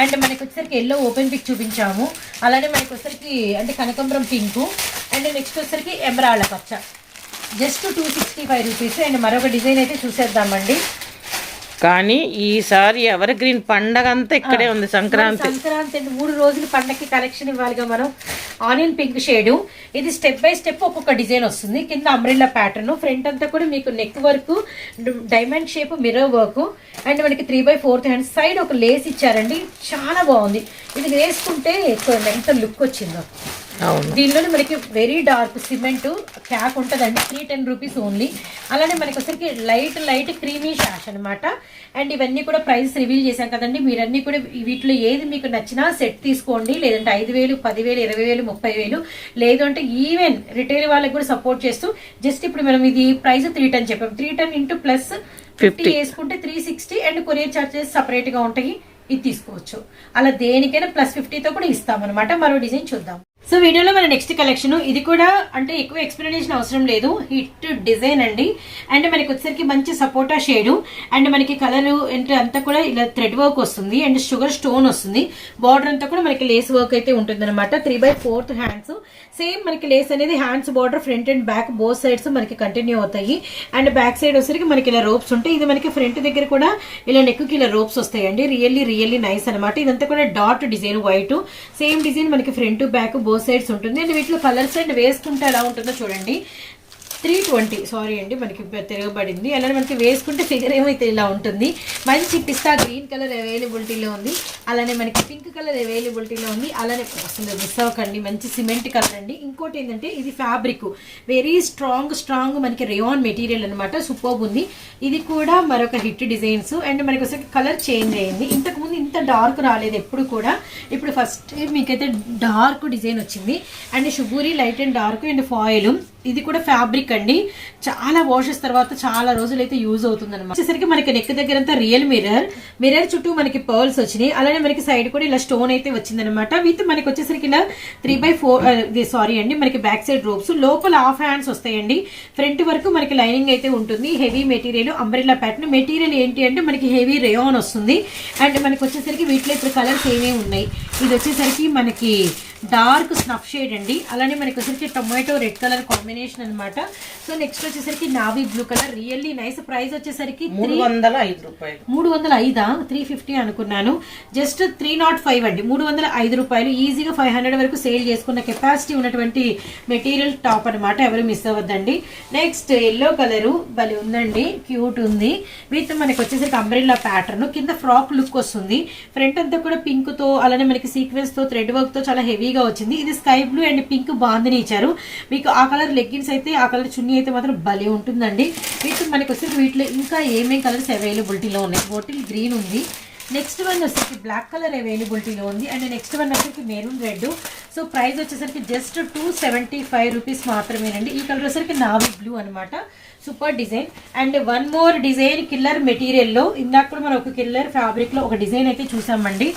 అండ్ మనకి వచ్చరికి ఎల్లో ఓపెన్ పిక్ చూపించాము. అలానే మనకి వచ్చరికి అంటే కనకంబరం పింకు. అండ్ నెక్స్ట్ వచ్చరికి ఎమరాళ్ళ పచ్చ జస్ట్ 265 రూపీస్. అండ్ మరొక డిజైన్ అయితే చూసేద్దామండి. కానీ ఈసారి ఎవర్ గ్రీన్ పండగ అంతా ఇక్కడే ఉంది. సంక్రాంతి అంటే 3 రోజులు పండగకి కలెక్షన్ ఇవ్వాలిగా మనం. Onion pink shade. ఇది స్టెప్ బై స్టెప్ ఒక్కొక్క డిజైన్ వస్తుంది. కింద అంబ్రెల్లా ప్యాటర్న్, ఫ్రంట్ అంతా కూడా మీకు neck work, diamond shape mirror work. And మనకి 3/4 హ్యాండ్స్, సైడ్ ఒక లేస్ ఇచ్చారండి, చాలా బాగుంది. ఇది వేసుకుంటే ఎంత లుక్ వచ్చిందో. దీనిలోనే మనకి వెరీ డార్క్ సిమెంట్ క్యాప్ ఉంటుందండి, 310 రూపీస్ ఓన్లీ. అలానే మనకి వచ్చరికి లైట్ క్రీమీ షాష్ అనమాట. అండ్ ఇవన్నీ కూడా ప్రైస్ రివీల్ చేశాం కదండి. మీరన్నీ కూడా వీటిలో ఏది మీకు నచ్చినా సెట్ తీసుకోండి. లేదంటే 5,000, 10,000, 20,000, 30,000, లేదు అంటే ఈవెన్ రిటైల్ వాళ్ళకి కూడా సపోర్ట్ చేస్తూ జస్ట్ ఇప్పుడు మనం ఇది ప్రైస్ 310 చెప్పాం. 310 ఇంటూ ప్లస్ 50 వేసుకుంటే 360. అండ్ కొరియర్ చార్జెస్ సపరేట్ గా ఉంటాయి, ఇది తీసుకోవచ్చు. అలా దేనికైనా +50తో కూడా ఇస్తామన్నమాట. మరో డిజైన్ చూద్దాం. సో వీడియోలో మన నెక్స్ట్ కలెక్షన్, ఇది కూడా అంటే ఎక్కువ ఎక్స్ప్లెనేషన్ అవసరం లేదు, హిట్ డిజైన్ అండి. అండ్ మనకి వచ్చేసరికి మంచి సపోటా షేడ్. అండ్ మనకి కలర్ అంటే అంతా కూడా ఇలా థ్రెడ్ వర్క్ వస్తుంది. అండ్ షుగర్ స్టోన్ వస్తుంది. బార్డర్ అంతా కూడా మనకి లేస్ వర్క్ అయితే ఉంటుంది అనమాట. 3/4 హ్యాండ్స్. సేమ్ మనకి లేస్ అనేది hands border front and back both sides మనకి కంటిన్యూ అవుతాయి. అండ్ బ్యాక్ సైడ్ వచ్చేసరికి మనకి ఇలా రోప్స్ ఉంటాయి. ఇది మనకి ఫ్రంట్ దగ్గర కూడా ఇలా నెక్ కి ఇలా రోప్స్ వస్తాయండి. రియల్లీ నైస్ అనమాట. ఇదంతా కూడా dot design white. Same design మనకి ఫ్రంట్ బ్యాక్ బోత్ సైడ్స్ ఉంటుంది. అండ్ వీటిలో కలర్స్ అండ్ వేసుకుంటే ఎలా ఉంటుందో చూడండి. 320 సారీ అండి, మనకి తిరగబడింది. అలానే మనకి వేసుకుంటే ఫిగర్ ఏమైతే ఇలా ఉంటుంది. మంచి పిస్తా గ్రీన్ కలర్ అవైలబిలిటీలో ఉంది. అలానే మనకి పింక్ కలర్ అవైలబిలిటీలో ఉంది. అలానే అసలు మిస్ అవ్వకండి, మంచి సిమెంట్ కలర్ అండి. ఇంకోటి ఏంటంటే ఇది ఫ్యాబ్రిక్ వెరీ స్ట్రాంగ్ మనకి రేయాన్ మెటీరియల్ అనమాట. సూపర్బ్ ఉంది. ఇది కూడా మరొక హిట్ డిజైన్స్. అండ్ మనకి ఒకసారి కలర్ చేంజ్ అయ్యింది. ఇంతకుముందు ఇంత డార్క్ రాలేదు ఎప్పుడు కూడా. ఇప్పుడు ఫస్ట్ మీకైతే డార్క్ డిజైన్ వచ్చింది. అండ్ షుగూరి light and dark and foil. ఇది కూడా ఫ్యాబ్రిక్ అండి. చాలా వాషెస్ తర్వాత చాలా రోజులు అయితే యూజ్ అవుతుంది అనమాట. వచ్చేసరికి మనకి నెక్ దగ్గర అంతా రియల్ మిర్రర్ చుట్టూ మనకి పర్ల్స్ వచ్చినాయి. అలానే మనకి సైడ్ కూడా ఇలా స్టోన్ అయితే వచ్చింది అనమాట. విత్ మనకి వచ్చేసరికి ఇలా 3/4 సారీ అండి, మనకి బ్యాక్ సైడ్ రోప్స్, లోపల హాఫ్ హ్యాండ్స్ వస్తాయండి. ఫ్రంట్ వరకు మనకి లైనింగ్ అయితే ఉంటుంది. Heavy material, umbrella pattern. Material ఏంటి అంటే మనకి హెవీ రేయాన్ వస్తుంది. అండ్ మనకి వచ్చేసరికి వీటిలో ఇప్పుడు కలర్స్ ఏమేమి ఉన్నాయి. ఇది వచ్చేసరికి మనకి డార్క్ స్నఫ్ షేడ్ అండి. అలానే మనకి వచ్చేసరికి tomato red colour combination combination అన్నమాట. సో నెక్స్ట్ వచ్చేసరికి navy blue colour, really nice. Price వచ్చేసరికి 305 రూపాయలు. 305 350 అనుకున్నాను. జస్ట్ 305 అండి, 305 రూపాయలు. ఈజీగా 500 వరకు సేల్ చేసుకున్న కెపాసిటీ ఉన్నటువంటి మెటీరియల్ టాప్ అనమాట, ఎవరు మిస్ అవ్వద్దండి. నెక్స్ట్ ఎల్లో కలరు భలే ఉందండి, క్యూట్ ఉంది. విత్ మనకి వచ్చేసరికి అంబ్రెల్లా ప్యాటర్న్, కింద ఫ్రాక్ లుక్ వస్తుంది. ఫ్రంట్ అంతా కూడా పింక్ తో, అలానే మనకి సీక్వెన్స్ తో, థ్రెడ్ వర్క్ తో చాలా హెవీగా వచ్చింది. ఇది sky blue and pink bandhani ఇచ్చారు. మీకు ఆ కలర్ లెగ్గిన్స్ అయితే, ఆ కలర్ చున్నీ అయితే మాత్రం భలే ఉంటుందండి. విత్ మనకి వచ్చేసరికి వీటిలో ఇంకా ఏమేం కలర్స్ అవైలబిలిటీలో ఉన్నాయి. బాటిల్ గ్రీన్ ఉంది, నెక్స్ట్ వన్ వచ్చేసరికి బ్లాక్ కలర్ అవైలబిలిటీలో ఉంది, అండ్ నెక్స్ట్ వన్ వచ్చేసరికి మెరూన్ రెడ్. సో ప్రైస్ వచ్చేసరికి జస్ట్ 275 రూపీస్ మాత్రమేనండి. ఈ కలర్ వచ్చేసరికి నావీ బ్లూ అనమాట, super design. And one more design కిల్లర్ మెటీరియల్లో, ఇందాక కూడా మనం ఒక కిల్లర్ ఫ్యాబ్రిక్ లో ఒక డిజైన్ అయితే చూసామండి,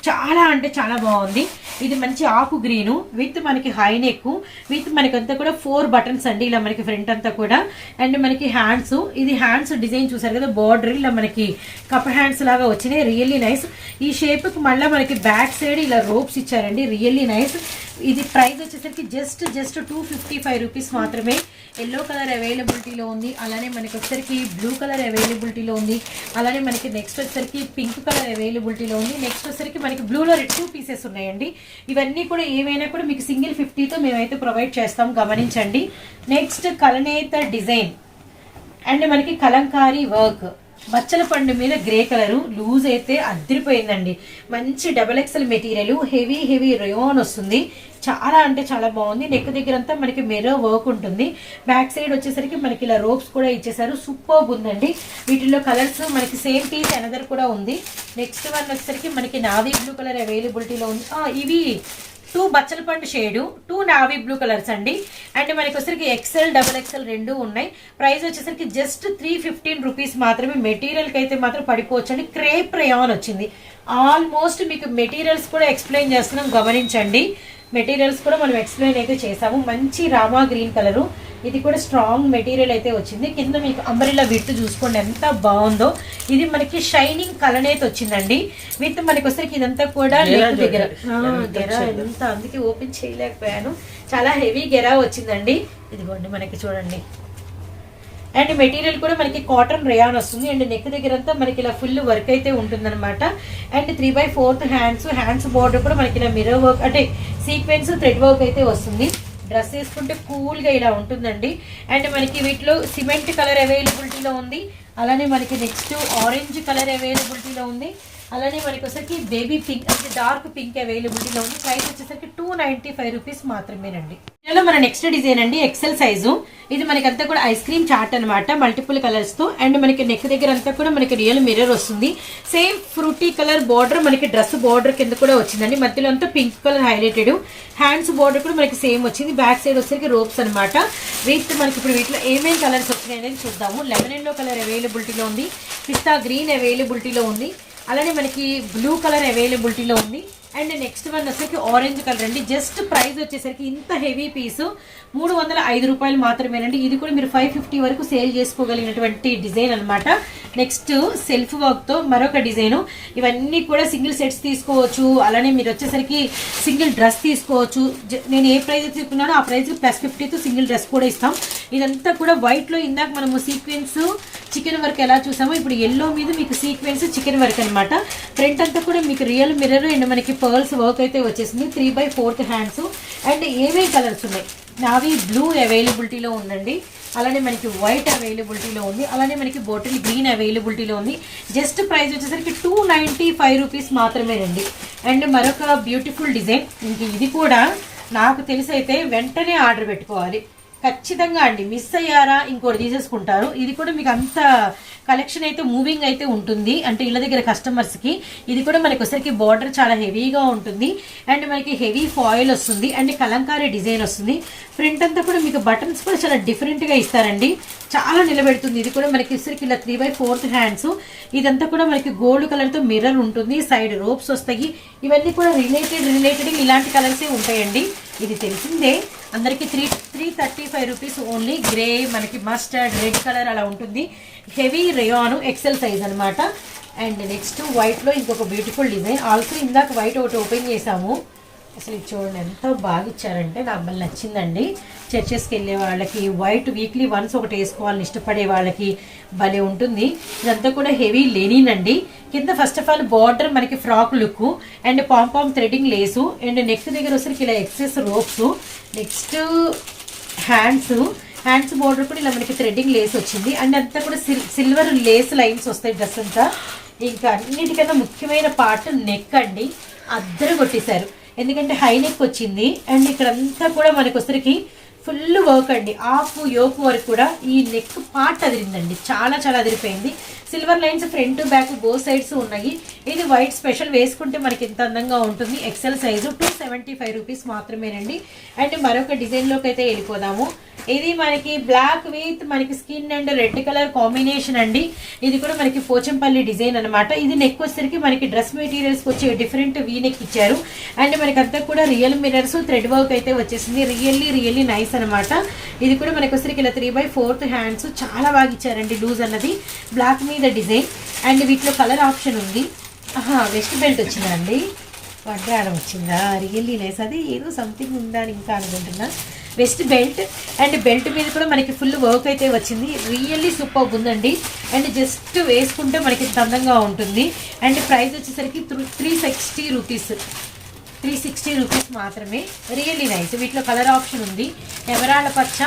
చాలా అంటే చాలా బాగుంది. ఇది మంచి ఆకు గ్రీను విత్ మనకి హై నెక్, విత్ మనకంతా కూడా 4 బటన్స్ అండి, ఇలా మనకి ఫ్రంట్ అంతా కూడా. అండ్ మనకి హ్యాండ్స్, ఇది హ్యాండ్స్ డిజైన్ చూసారు కదా, బార్డర్ ఇలా మనకి కప్ హ్యాండ్స్ లాగా వచ్చినాయి, రియల్లీ నైస్. ఈ షేప్ కి మళ్ళీ మనకి బ్యాక్ సైడ్ ఇలా రోప్స్ ఇచ్చారండి, రియల్లీ నైస్. ఇది ప్రైస్ వచ్చేసరికి జస్ట్ 255 రూపీస్ మాత్రమే. ఎల్లో కలర్ అవైలబిలిటీలో ఉంది, అలానే మనకి వచ్చేసరికి బ్లూ కలర్ అవైలబిలిటీలో ఉంది, అలానే మనకి నెక్స్ట్ వచ్చేసరికి పింక్ కలర్ అవైలబిలిటీలో ఉంది. నెక్స్ట్ వచ్చేసరికి మనకి బ్లూలో 2 పీసెస్ ఉన్నాయండి. ఇవన్నీ కూడా ఏమైనా కూడా మీకు సింగిల్ 50తో మేమైతే ప్రొవైడ్ చేస్తాం, గమనించండి. నెక్స్ట్ కలనేత డిజైన్ అండ్ మనకి కలంకారీ వర్క్, మచ్చల పండు మీద గ్రే కలరు, లూజ్ అయితే అద్దరిపోయిందండి. మంచి XXL మెటీరియల్, హెవీ రేయాన్ వస్తుంది, చాలా అంటే చాలా బాగుంది. నెక్ దగ్గర అంతా మనకి మిర్రర్ వర్క్ ఉంటుంది. బ్యాక్ సైడ్ వచ్చేసరికి మనకి ఇలా రోప్స్ కూడా ఇచ్చేసారు, సూపర్ ఉందండి. వీటిలో కలర్స్ మనకి సేమ్ పీస్ అనదర్ కూడా ఉంది. నెక్స్ట్ వన్ వచ్చేసరికి మనకి నావీ బ్లూ కలర్ అవైలబిలిటీలో ఉంది. ఇవి 2 బచ్చల పండు షేడు, 2 నావీ బ్లూ కలర్స్ అండి. అండ్ మనకి వచ్చేసరికి XL XXL రెండు ఉన్నాయి. ప్రైస్ వచ్చేసరికి జస్ట్ 315 రూపీస్ మాత్రమే. మెటీరియల్కి అయితే మాత్రం పడిపోవచ్చు అండి, క్రేప్ రేయాన్ వచ్చింది. ఆల్మోస్ట్ మీకు మెటీరియల్స్ కూడా ఎక్స్ప్లెయిన్ చేస్తున్నాం, గమనించండి. మెటీరియల్స్ కూడా మనం ఎక్స్ప్లెయిన్ అయితే చేసాము. మంచి రామా గ్రీన్ కలరు, ఇది కూడా స్ట్రాంగ్ మెటీరియల్ అయితే వచ్చింది. కింద మీకు అంబ్రెల్లా విత్ చూసుకోండి ఎంత బాగుందో. ఇది మనకి షైనింగ్ కలనేది వచ్చిందండి. విత్ మనకి వచ్చరికి ఇదంతా కూడా నెక్ దగ్గర గెరా ఎంత, అందుకే ఓపెన్ చేయలేకపోయాను, చాలా హెవీ గెరా వచ్చిందండి. ఇదిగోండి మనకి చూడండి. అండ్ మెటీరియల్ కూడా మనకి కాటన్ రేయాన్ వస్తుంది. అండ్ నెక్ దగ్గర అంతా మనకి ఇలా ఫుల్ వర్క్ అయితే ఉంటుందన్నమాట. అండ్ 3/4 హ్యాండ్స్ బార్డర్ కూడా మనకి ఇలా మిర్రర్ వర్క్ అంటే సీక్వెన్స్ థ్రెడ్ వర్క్ అయితే వస్తుంది. డ్రెస్ వేసుకుంటే కూల్గా ఇలా ఉంటుందండి. అండ్ మనకి వీటిలో సిమెంట్ కలర్ అవైలబిలిటీలో ఉంది, అలానే మనకి నెక్స్ట్ ఆరెంజ్ కలర్ అవైలబిలిటీలో ఉంది, అలానే మనకి వచ్చేసరికి బేబీ పింక్ అంటే డార్క్ పింక్ అవైలబిలిటీలో ఉంది. ప్రైస్ వచ్చేసరికి 295 రూపీస్ మాత్రమేనండి. ఇందులో మన నెక్స్ట్ డిజైన్ అండి, XL సైజు. ఇది మనకి అంతా కూడా ఐస్ క్రీమ్ చార్ట్ అనమాట, మల్టిపుల్ కలర్స్ తో. అండ్ మనకి నెక్ దగ్గర అంతా కూడా మనకి రియల్ మిర్రర్ వస్తుంది. సేమ్ ఫ్రూటీ కలర్ బార్డర్ మనకి డ్రెస్ బార్డర్ కింద కూడా వచ్చిందండి. మధ్యలో అంతా pink colour highlighted. Hands border కూడా మనకి సేమ్ వచ్చింది. బ్యాక్ సైడ్ వచ్చేసరికి రోప్స్ అనమాట. విత్ మనకి ఇప్పుడు వీటిలో ఏమేమి కలర్స్ వచ్చినాయి అనేది చూద్దాము. లెమన్ ఎల్లో కలర్ అవైలబిలిటీలో ఉంది, పిస్తా గ్రీన్ అవైలబిలిటీలో ఉంది, అలానే మనకి బ్లూ కలర్ అవైలబిలిటీలో ఉంది. అండ్ నెక్స్ట్ వన్ వచ్చేసరికి ఆరెంజ్ కలర్ అండి. జస్ట్ ప్రైస్ వచ్చేసరికి ఇంత హెవీ పీసు 305 రూపాయలు మాత్రమేనండి. ఇది కూడా మీరు 550 వరకు సేల్ చేసుకోగలిగినటువంటి డిజైన్ అనమాట. నెక్స్ట్ సెల్ఫ్ వర్క్ తో మరొక డిజైన్. ఇవన్నీ కూడా సింగిల్ సెట్స్ తీసుకోవచ్చు, అలానే మీరు వచ్చేసరికి సింగిల్ డ్రెస్ తీసుకోవచ్చు. నేను ఏ ప్రైస్ తీసుకున్నానో ఆ ప్రైస్ +50తో సింగిల్ డ్రెస్ కూడా ఇస్తాం. ఇదంతా కూడా వైట్ లో ఇందాక మనము సీక్వెన్స్ చికెన్ వర్క్ ఎలా చూసామో ఇప్పుడు ఎల్లో మీద మీకు సీక్వెన్స్ చికెన్ వర్క్ అనమాట. ఫ్రంట్ అంతా కూడా మీకు రియల్ మిర్రర్ అండ్ మనకి పర్ల్స్ వర్క్ అయితే వచ్చేసింది. 3/4 హ్యాండ్స్. అండ్ ఏమేమి కలర్స్ ఉన్నాయి, నావీ బ్లూ అవైలబిలిటీలో ఉందండి, అలానే మనకి వైట్ అవైలబిలిటీలో ఉంది, అలానే మనకి బాటిల్ గ్రీన్ అవైలబిలిటీలో ఉంది. జస్ట్ ప్రైస్ వచ్చేసరికి 295 రూపీస్ మాత్రమేనండి. అండ్ మరొక బ్యూటిఫుల్ డిజైన్, ఇంక ఇది కూడా నాకు తెలిసి అయితే వెంటనే ఆర్డర్ పెట్టుకోవాలి ఖచ్చితంగా అండి. మిస్ అయ్యారా ఇంకోటి తీసేసుకుంటారు. ఇది కూడా మీకు అంత కలెక్షన్ అయితే మూవింగ్ అయితే ఉంటుంది, అంటే ఇళ్ళ దగ్గర కస్టమర్స్ కి. ఇది కూడా మనకి వచ్చరికి బార్డర్ చాలా హెవీగా ఉంటుంది. అండ్ మనకి హెవీ ఫాయిల్ వస్తుంది, అండ్ కలంకారీ డిజైన్ వస్తుంది. ఫ్రంట్ అంతా కూడా మీకు బటన్స్ కూడా చాలా డిఫరెంట్ గా ఇస్తారండి, చాలా నిలబెడుతుంది. ఇది కూడా మనకి వచ్చరికి ఇలా 3/4 హ్యాండ్స్. ఇదంతా కూడా మనకి గోల్డ్ కలర్ తో మిర్రర్ ఉంటుంది, సైడ్ రోప్స్ వస్తాయి. ఇవన్నీ కూడా రిలేటెడ్ ఇలాంటి కలర్సే ఉంటాయండి. ఇది తెలిసిందే అందరికి. 335 రూపీస్ ఓన్లీ. గ్రే మనకి మస్టర్డ్ రెడ్ కలర్ అలా ఉంటుంది. హెవీ రేయాన్ XL సైజ్ అనమాట. అండ్ నెక్స్ట్ వైట్ లో ఇంకొక బ్యూటిఫుల్ డిజైన్. ఆల్సో ఇందాక వైట్ ఒకటి ఓపెన్ చేసాము, అసలు ఇది చూడండి ఎంత బాగా ఇచ్చారంటే నాకు మళ్ళీ నచ్చిందండి. చర్చెస్కి వెళ్ళే వాళ్ళకి వైట్ వీక్లీ వన్స్ ఒకటి వేసుకోవాలని ఇష్టపడే వాళ్ళకి భలే ఉంటుంది. ఇదంతా కూడా హెవీ లెనిన్ అండి. కింద ఫస్ట్ ఆఫ్ ఆల్ బార్డర్ మనకి frock look and pompom threading lace and neck దగ్గర వచ్చరికి ఇలా excess ropes. Next hands border కూడా ఇలా మనకి థ్రెడ్డింగ్ లేస్ వచ్చింది అండ్ అంతా కూడా సిల్వర్ లేస్ లైన్స్ వస్తాయి డ్రెస్ అంతా. ఇంకా అన్నిటికన్నా ముఖ్యమైన పార్ట్ నెక్ అండి, అద్దరు కొట్టేశారు. ఎందుకంటే హై నెక్ వచ్చింది అండ్ ఇక్కడంతా కూడా మనకు వచ్చరికి ఫుల్ వర్క్ అండి. హాఫ్ యోక్ వరకు కూడా ఈ నెక్ పార్ట్ అదిరిందండి, చాలా చాలా అదిరిపోయింది. Silver lines front back both sides ఉన్నాయి. ఇది వైట్ స్పెషల్ వేసుకుంటే మనకి ఎంత అందంగా ఉంటుంది. ఎక్సెల్ సైజు 275 రూపీస్ మాత్రమేనండి. అండ్ మరొక డిజైన్లోకి అయితే వెళ్ళిపోదాము. ఇది మనకి బ్లాక్ విత్ మనకి skin and red colour combination అండి. ఇది కూడా మనకి పోచంపల్లి డిజైన్ అనమాట. ఇది నెక్ వచ్చేసరికి మనకి డ్రెస్ మెటీరియల్స్ వచ్చి డిఫరెంట్ వీ నెక్ ఇచ్చారు అండ్ మనకి అంతా కూడా రియల్ మిరర్స్ థ్రెడ్ వర్క్ అయితే వచ్చేసింది. రియల్లీ నైస్ అనమాట. ఇది కూడా మనకి వచ్చేసరికి ఇలా 3/4 హ్యాండ్స్ చాలా బాగా ఇచ్చారండి. లూజ్ అన్నది బ్లాక్ మీద డిజైన్ అండ్ వీటిలో కలర్ ఆప్షన్ ఉంది. వెస్ట్ బెల్ట్ వచ్చిందండి, వడ్రాడం వచ్చిందా, రియల్లీ నైస్. అది ఏదో సంథింగ్ ఉందా అని ఇంకా అనుకుంటున్నా. వెస్ట్ బెల్ట్ అండ్ బెల్ట్ మీద కూడా మనకి ఫుల్ వర్క్ అయితే వచ్చింది. రియల్లీ సూపర్ ఉందండి అండ్ జస్ట్ వేసుకుంటే మనకి ఇంత అందంగా ఉంటుంది. అండ్ ప్రైస్ వచ్చేసరికి 360 రూపీస్ మాత్రమే. Really nice. వీటిలో కలర్ ఆప్షన్ ఉంది, ఎమరాళ్ళ పచ్చ,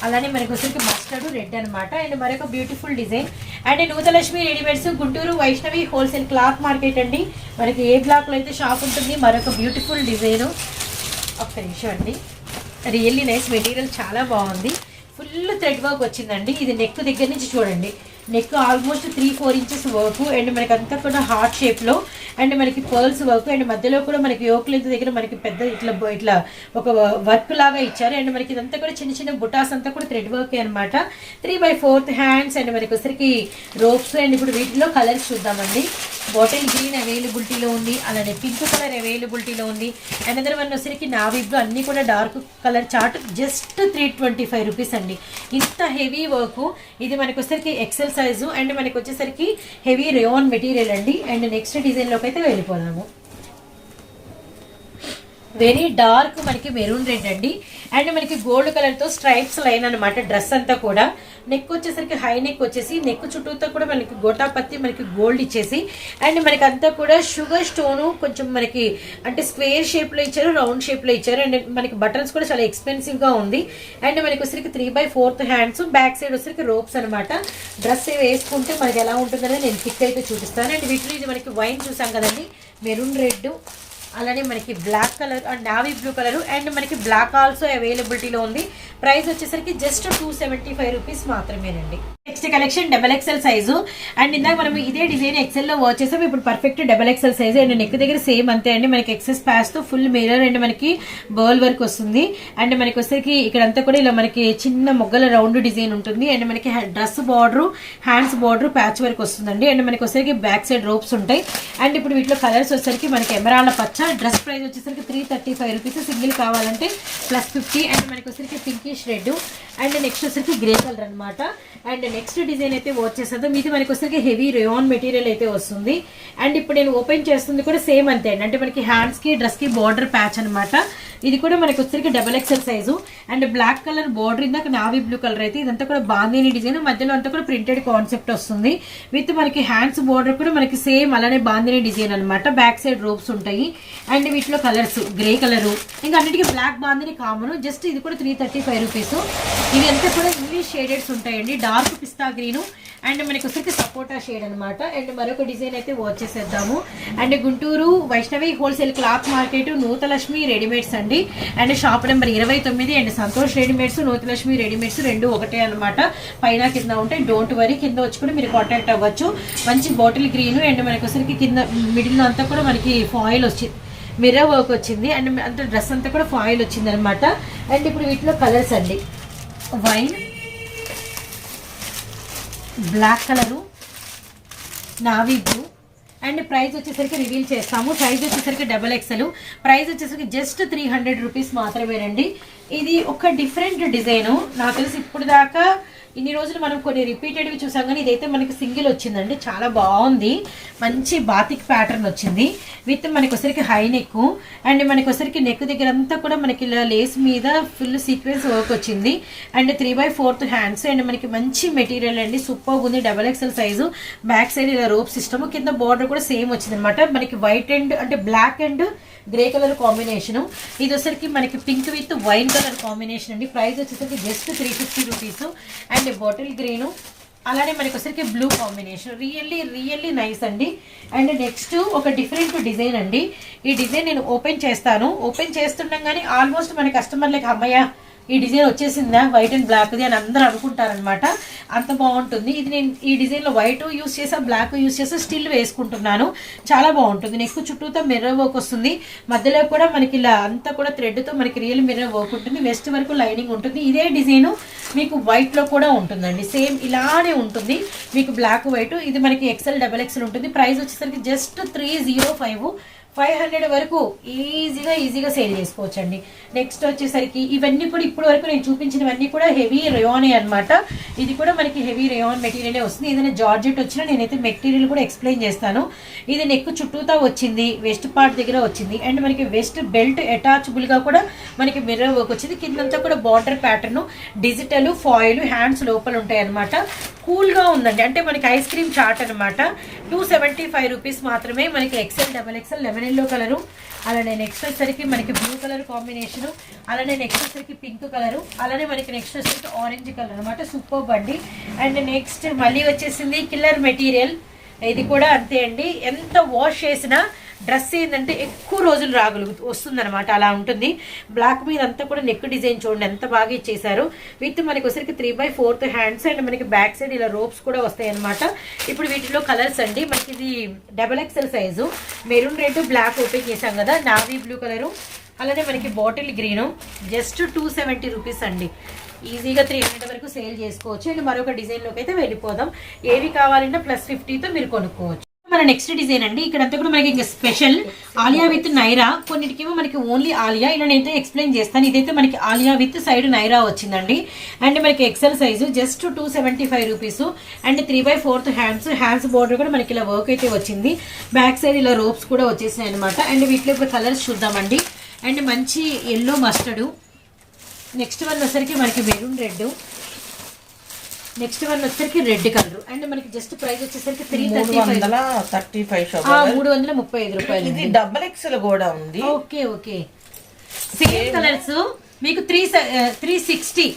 అలానే మనకి వచ్చరికి మస్టర్డ్ రెడ్ అనమాట. అండ్ మరొక beautiful design and Nuthalakshmi readymades Guntur Vaishnavi wholesale cloth market అండి. మనకి ఏ బ్లాక్లో అయితే షాప్ ఉంటుంది. మరొక బ్యూటిఫుల్ డిజైన్, ఒక్క నిమిషం అండి. రియల్లీ నైస్, మెటీరియల్ చాలా బాగుంది. ఫుల్ థ్రెడ్ వర్క్ వచ్చిందండి. ఇది నెక్ దగ్గర నుంచి చూడండి, neck almost 3-4 inches work and మనకి అంతా కూడా హార్ట్ షేప్లో అండ్ మనకి పర్ల్స్ వర్క్ అండ్ మధ్యలో కూడా మనకి యోక్ లెంత్ దగ్గర మనకి పెద్ద ఇట్లా ఒక వర్క్ లాగా ఇచ్చారు. అండ్ మనకి ఇదంతా కూడా చిన్న చిన్న బుటాస్ అంతా కూడా థ్రెడ్ వర్క్ అనమాట. 3/4 హ్యాండ్స్ అండ్ మనకి వచ్చరికి రోప్స్. అండ్ ఇప్పుడు వీటిలో కలర్స్ చూద్దామండి. బాటిల్ గ్రీన్ అవైలబిలిటీలో ఉంది, అలానే పింక్ కలర్ అవైలబిలిటీలో ఉంది. అండ్ అందరూ మన వచ్చరికి నావీ బ్లూ అన్నీ కూడా dark colour chart just 325 rupees అండి. ఇంత హెవీ వర్క్. ఇది మనకి వచ్చరికి ఎక్సెల్ సైజు అండ్ మనకి వచ్చేసరికి హెవీ రేయాన్ మెటీరియల్ అండి. అండ్ నెక్స్ట్ డిజైన్లోకి అయితే వెళ్ళిపోదాము. వెరీ డార్క్ మనకి మెరూన్ రెడ్ అండి అండ్ మనకి గోల్డ్ కలర్తో స్ట్రైప్స్ లైన్ అనమాట. డ్రెస్ అంతా కూడా నెక్ వచ్చేసరికి హై నెక్ వచ్చేసి నెక్ చుట్టూతో కూడా మనకి గోటాపత్తి మనకి గోల్డ్ ఇచ్చేసి అండ్ మనకి అంతా కూడా షుగర్ స్టోను కొంచెం మనకి అంటే స్క్వేర్ షేప్లో ఇచ్చారు, రౌండ్ షేప్లో ఇచ్చారు. అండ్ మనకి బటన్స్ కూడా చాలా ఎక్స్పెన్సివ్గా ఉంది. అండ్ మనకి వచ్చరికి 3/4 హ్యాండ్స్, బ్యాక్ సైడ్ వచ్చరికి రోప్స్ అనమాట. డ్రెస్ వేసుకుంటే మనకి ఎలా ఉంటుందని నేను పిక్ అయితే చూపిస్తాను. అండ్ వీటిలో ఇది మనకి వైన్ చూసాం కదండి, మెరూన్ రెడ్, అలానే మనకి black colour and navy blue colour and మనకి బ్లాక్ ఆల్సో అవైలబిలిటీలో ఉంది. ప్రైస్ వచ్చేసరికి జస్ట్ 275 రూపీస్ మాత్రమేనండి. Next collection XXL size and ఇందాక మనం ఇదే డిజైన్ ఎక్సెల్ లో వాచ్ చేసాం. ఇప్పుడు perfect XXL size and neck దగ్గర సేమ్ అంతే అండి. మనకి ఎక్సెస్ ప్యాచ్ తో ఫుల్ మిర్రర్ అండ్ మనకి బర్ల్ వర్క్ వస్తుంది. అండ్ మనకి వచ్చేసరికి ఇక్కడంతా కూడా ఇలా మనకి చిన్న మొగ్గల రౌండ్ డిజైన్ ఉంటుంది. అండ్ మనకి dress border, hands border patch work వస్తుందండి. అండ్ మనకి వచ్చేసరికి బ్యాక్ సైడ్ రోప్స్ ఉంటాయి. అండ్ ఇప్పుడు వీటిలో కలర్స్ వచ్చేసరికి మనకి ఎమరాళ్ళ పచ్చ. డ్రెస్ ప్రైస్ వచ్చేసరికి 335 రూపీస్. సింగిల్ కావాలంటే +50. అండ్ మనకి వచ్చేసరికి పింకిష్ రెడ్ అండ్ నెక్స్ట్ వచ్చేసరికి గ్రే కలర్ అనమాట. అండ్ నెక్స్ట్ డిజైన్ అయితే వాచ్ చేస్తుందో ఇది మనకి వచ్చేసరికి హెవీ రేయాన్ మెటీరియల్ అయితే వస్తుంది. అండ్ ఇప్పుడు నేను ఓపెన్ చేస్తుంది కూడా సేమ్ అంతే అండి. అంటే మనకి హ్యాండ్స్ కి డ్రెస్ కి బార్డర్ ప్యాచ్ అనమాట. ఇది కూడా మనకి వచ్చేసరికి XXL size and black colour border, ఇందాక నావీ బ్లూ కలర్ అయితే ఇదంతా కూడా బాందిని డిజైన్, మధ్యలో అంతా కూడా ప్రింటెడ్ కాన్సెప్ట్ వస్తుంది. విత్ మనకి హ్యాండ్స్ బార్డర్ కూడా మనకి సేమ్ అలానే బాందిని డిజైన్ అనమాట. బ్యాక్ సైడ్ రోప్స్ ఉంటాయి. అండ్ వీటిలో కలర్స్ గ్రే కలరు, ఇంకా అన్నిటికీ బ్లాక్ బాందిని కామన్. జస్ట్ ఇది కూడా 335 రూపీస్. ఇవి అంతా కూడా ఇంగ్లీష్ షేడెడ్స్ ఉంటాయండి. డార్క్ పిస్తా గ్రీను అండ్ మనకి వచ్చరికి సపోటా షేడ్ అనమాట. అండ్ మరొక డిజైన్ అయితే వాచ్ చేసేద్దాము. And Guntur Vaishnavi wholesale cloth market, Nuthalakshmi readymades అండి. And shop number 29 and Santosh readymades, Nuthalakshmi readymades రెండు ఒకటే అనమాట. పైన కింద ఉంటాయి. డోంట్ వరీ, కింద వచ్చి కూడా మీరు కాంటాక్ట్ అవ్వచ్చు. మంచి బాటిల్ గ్రీన్ అండ్ మనకి వచ్చరికి కింద మిడిల్ అంతా కూడా మనకి ఫాయిల్ వచ్చింది, మిర్రర్ వర్క్ వచ్చింది. అండ్ అంత డ్రెస్ అంతా కూడా ఫాయిల్ వచ్చింది అనమాట. అండ్ ఇప్పుడు వీటిలో కలర్స్ అండి, wine, black colour, navy blue. And price వచ్చేసరికి రివీల్ చేస్తాము. సైజ్ వచ్చేసరికి XXL. ప్రైస్ వచ్చేసరికి జస్ట్ 300 రూపీస్ మాత్రమేనండి. ఇది ఒక డిఫరెంట్ డిజైను. నాకు తెలిసి ఇప్పుడు దాకా ఇన్ని రోజులు మనం కొన్ని రిపీటెడ్వి చూసాం కానీ ఇదైతే మనకి సింగిల్ వచ్చిందండి, చాలా బాగుంది. మంచి బాతిక్ ప్యాటర్న్ వచ్చింది విత్ మనకి వచ్చరికి హై నెక్ అండ్ మనకి వచ్చరికి నెక్ దగ్గర అంతా కూడా మనకి ఇలా లేస్ మీద ఫుల్ సీక్వెన్స్ వర్క్ వచ్చింది అండ్ 3/4 హ్యాండ్స్ అండ్ మనకి మంచి మెటీరియల్ అండి, సూపర్ ఉంది. XXL సైజు, బ్యాక్ సైడ్ ఇలా రోప్ సిస్టమ్, కింద బార్డర్ కూడా సేమ్ వచ్చింది అనమాట. మనకి వైట్ అండ్ అంటే black and grey colour combination. ఇది వచ్చరికి మనకి pink with wine colour combination అండి. ప్రైస్ వచ్చేసరికి just 350 rupees and bottle green, అలానే మనకి వచ్చరికి బ్లూ కాంబినేషన్. రియల్లీ నైస్ అండి. అండ్ నెక్స్ట్ ఒక డిఫరెంట్ డిజైన్ అండి. ఈ డిజైన్ నేను ఓపెన్ చేస్తాను. ఓపెన్ చేస్తుండగానే ఆల్మోస్ట్ మన కస్టమర్లకి అమ్మయ్య ఈ డిజైన్ వచ్చేసిందా వైట్ అండ్ బ్లాక్ది అని అందరూ అనుకుంటారనమాట. అంత బాగుంటుంది ఇది. నేను ఈ డిజైన్లో వైట్ యూస్ చేసా, బ్లాక్ యూస్ చేసా, స్టిల్ వేసుకుంటున్నాను. చాలా బాగుంటుంది. నెక్ చుట్టూతో మిర్రర్ వర్క్ వస్తుంది, మధ్యలో కూడా మనకి ఇలా అంతా కూడా థ్రెడ్తో మనకి రియల్ మిర్రర్ వర్క్ ఉంటుంది. వెస్ట్ వరకు లైనింగ్ ఉంటుంది. ఇదే డిజైన్ మీకు వైట్లో కూడా ఉంటుందండి, సేమ్ ఇలానే ఉంటుంది మీకు బ్లాక్ వైట్. ఇది మనకి XXL ఉంటుంది. ప్రైస్ వచ్చేసరికి జస్ట్ 305, 500 వరకు ఈజీగా సేల్ చేసుకోవచ్చు అండి. నెక్స్ట్ వచ్చేసరికి ఇవన్నీ కూడా ఇప్పటి వరకు నేను చూపించినవన్నీ కూడా హెవీ రేయానే అనమాట. ఇది కూడా మనకి హెవీ రేయాన్ మెటీరియలే వస్తుంది. ఏదైనా జార్జెట్ వచ్చినా నేనైతే మెటీరియల్ కూడా ఎక్స్ప్లెయిన్ చేస్తాను. ఇది నెక్ చుట్టూతా వచ్చింది, వెస్ట్ పార్ట్ దగ్గర వచ్చింది అండ్ మనకి వెస్ట్ బెల్ట్ అటాచబుల్ గా కూడా మనకి మిర్రర్ వర్క్ వచ్చింది. కిందంతా కూడా border pattern, digital foil, hands లోపల ఉంటాయి అనమాట. కూల్ గా ఉందండి, అంటే మనకి ఐస్ క్రీమ్ చాట్ అనమాట. 275 రూపీస్ మాత్రమే. మనకి XXL లెమన్ ఎల్లో కలరు, అలానే నెక్స్ట్ వచ్చేసరికి మనకి బ్లూ కలర్ కాంబినేషన్, అలానే నెక్స్ట్ వచ్చేసరికి పింక్ కలరు, అలానే మనకి నెక్స్ట్ వచ్చేసరికి ఆరెంజ్ కలర్ అనమాట. సూపర్ బండి. అండ్ నెక్స్ట్ మళ్ళీ వచ్చేసింది కిల్లర్ మెటీరియల్. ఇది కూడా అంతే అండి, ఎంత వాష్ చేసినా డ్రెస్ ఏంటంటే ఎక్కువ రోజులు వస్తుంది అనమాట. అలా ఉంటుంది. బ్లాక్ మీద అంతా కూడా నెక్ డిజైన్ చూడండి ఎంత బాగా ఇచ్చేసారు. విత్ మనకి వచ్చరికి 3/4 హ్యాండ్స్ అండ్ మనకి బ్యాక్ సైడ్ ఇలా రోప్స్ కూడా వస్తాయి అనమాట. ఇప్పుడు వీటిలో కలర్స్ అండి, మనకి ఇది XXL size, maroon red block open చేసాం కదా, నావీ బ్లూ కలరు, అలానే మనకి బాటిల్ గ్రీను. జస్ట్ 270 రూపీస్ అండి. ఈజీగా 300 వరకు సేల్ చేసుకోవచ్చు. అండ్ మరొక డిజైన్లోకి అయితే వెళ్ళిపోదాం. ఏవి కావాలన్నా +50తో మీరు కొనుక్కోవచ్చు. మన నెక్స్ట్ డిజైన్ అండి. ఇక్కడంతా కూడా మనకి ఇంకా స్పెషల్ ఆలియా విత్ నైరా, కొన్నిటికేమో మనకి ఓన్లీ ఆలియా. ఇలా నేనైతే ఎక్స్ప్లెయిన్ చేస్తాను. ఇదైతే మనకి ఆలియా విత్ సైడ్ నైరా వచ్చిందండి. అండ్ మనకి XL size, just 275 rupees and 3/4 hands border కూడా మనకి ఇలా వర్క్ అయితే వచ్చింది. బ్యాక్ సైడ్ ఇలా రోప్స్ కూడా వచ్చేసినాయి అనమాట. అండ్ వీటిలో ఇప్పుడు కలర్స్ చూద్దామండి. అండ్ మంచి ఎల్లో మస్టర్డ్, నెక్స్ట్ వన్ వచ్చరికి మనకి మెరూన్ రెడ్, నెక్స్ట్ వన్ వచ్చరికి రెడ్ కలర్. అండ్ మనకి జస్ట్ ప్రైస్ వచ్చేసరికి 335 రూపాయలు. ఇది XXL కూడా ఉంది. ఓకే సేమ్ కలర్స్ మీకు 360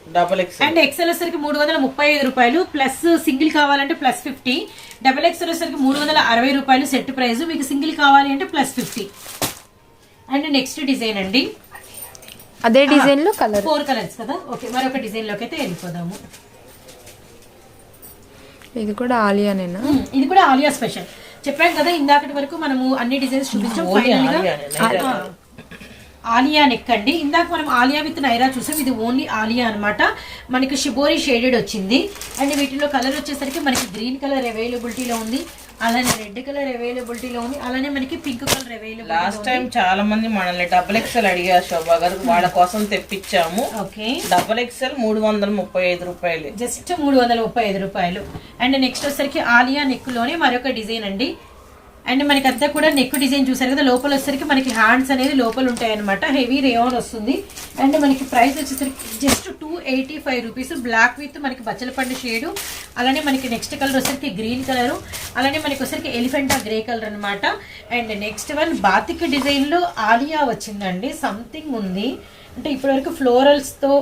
XXL అండ్ XL వచ్చరికి 335 రూపాయలు ప్లస్ సింగిల్ కావాలంటే +50. XXL వచ్చరికి 360 రూపాయలు సెట్ ప్రైస్. మీకు సింగిల్ కావాలి అంటే +50. అండ్ నెక్స్ట్ డిజైన్ అండి, అదే డిజైన్ లో కలర్ 4 కలర్స్ కదా. ఓకే, మరొక డిజైన్ లోకి అయితే వెళ్ళిపోదాము. ఇది కూడా ఆలియానేనా? ఇది కూడా ఆలియా స్పెషల్. చెప్పాం కదా ఇందాకటి వరకు మనము అన్ని డిజైన్స్ చూపించాం. ఫైనల్ గా ఆలియా నెక్ అండి. ఇందాక మనం ఆలియా విత్ నైరా చూసాం, ఇది ఓన్లీ ఆలియా అనమాట. మనకి షిబోరి షేడెడ్ వచ్చింది. అండ్ వీటిలో కలర్ వచ్చేసరికి మనకి గ్రీన్ కలర్ అవైలబిలిటీలో ఉంది, అలానే రెడ్ కలర్ అవైలబిలిటీలో ఉంది, అలానే మనకి pink colour availability. Last time చాలా మంది మనల్ని XXL అడిగారు శోభా గారు, వాళ్ళ కోసం తెప్పించాము. ఓకే, XXL 335 రూపాయలు, జస్ట్ 335 రూపాయలు. అండ్ నెక్స్ట్ వచ్చేసరికి ఆలియా నెక్ లోనే మరొక డిజైన్ అండి. అండ్ మనకి అంతా కూడా నెక్ డిజైన్ చూసారు కదా, లోపల వచ్చేసరికి మనకి హ్యాండ్స్ అనేది లోపల ఉంటాయి అనమాట. హెవీ రేయాన్ వస్తుంది. అండ్ మనకి ప్రైస్ వచ్చేసరికి జస్ట్ 285 రూపీస్. బ్లాక్ విత్ మనకి బచ్చలపండు షేడు, అలానే మనకి నెక్స్ట్ కలర్ వచ్చేసరికి గ్రీన్ కలరు, అలానే మనకి వచ్చేసరికి ఎలిఫెంటా గ్రే కలర్ అనమాట. And next one batik design లో ఆలియా వచ్చిందండి. సంథింగ్ ఉంది అంటే ఇప్పటివరకు ఫ్లోరల్స్తో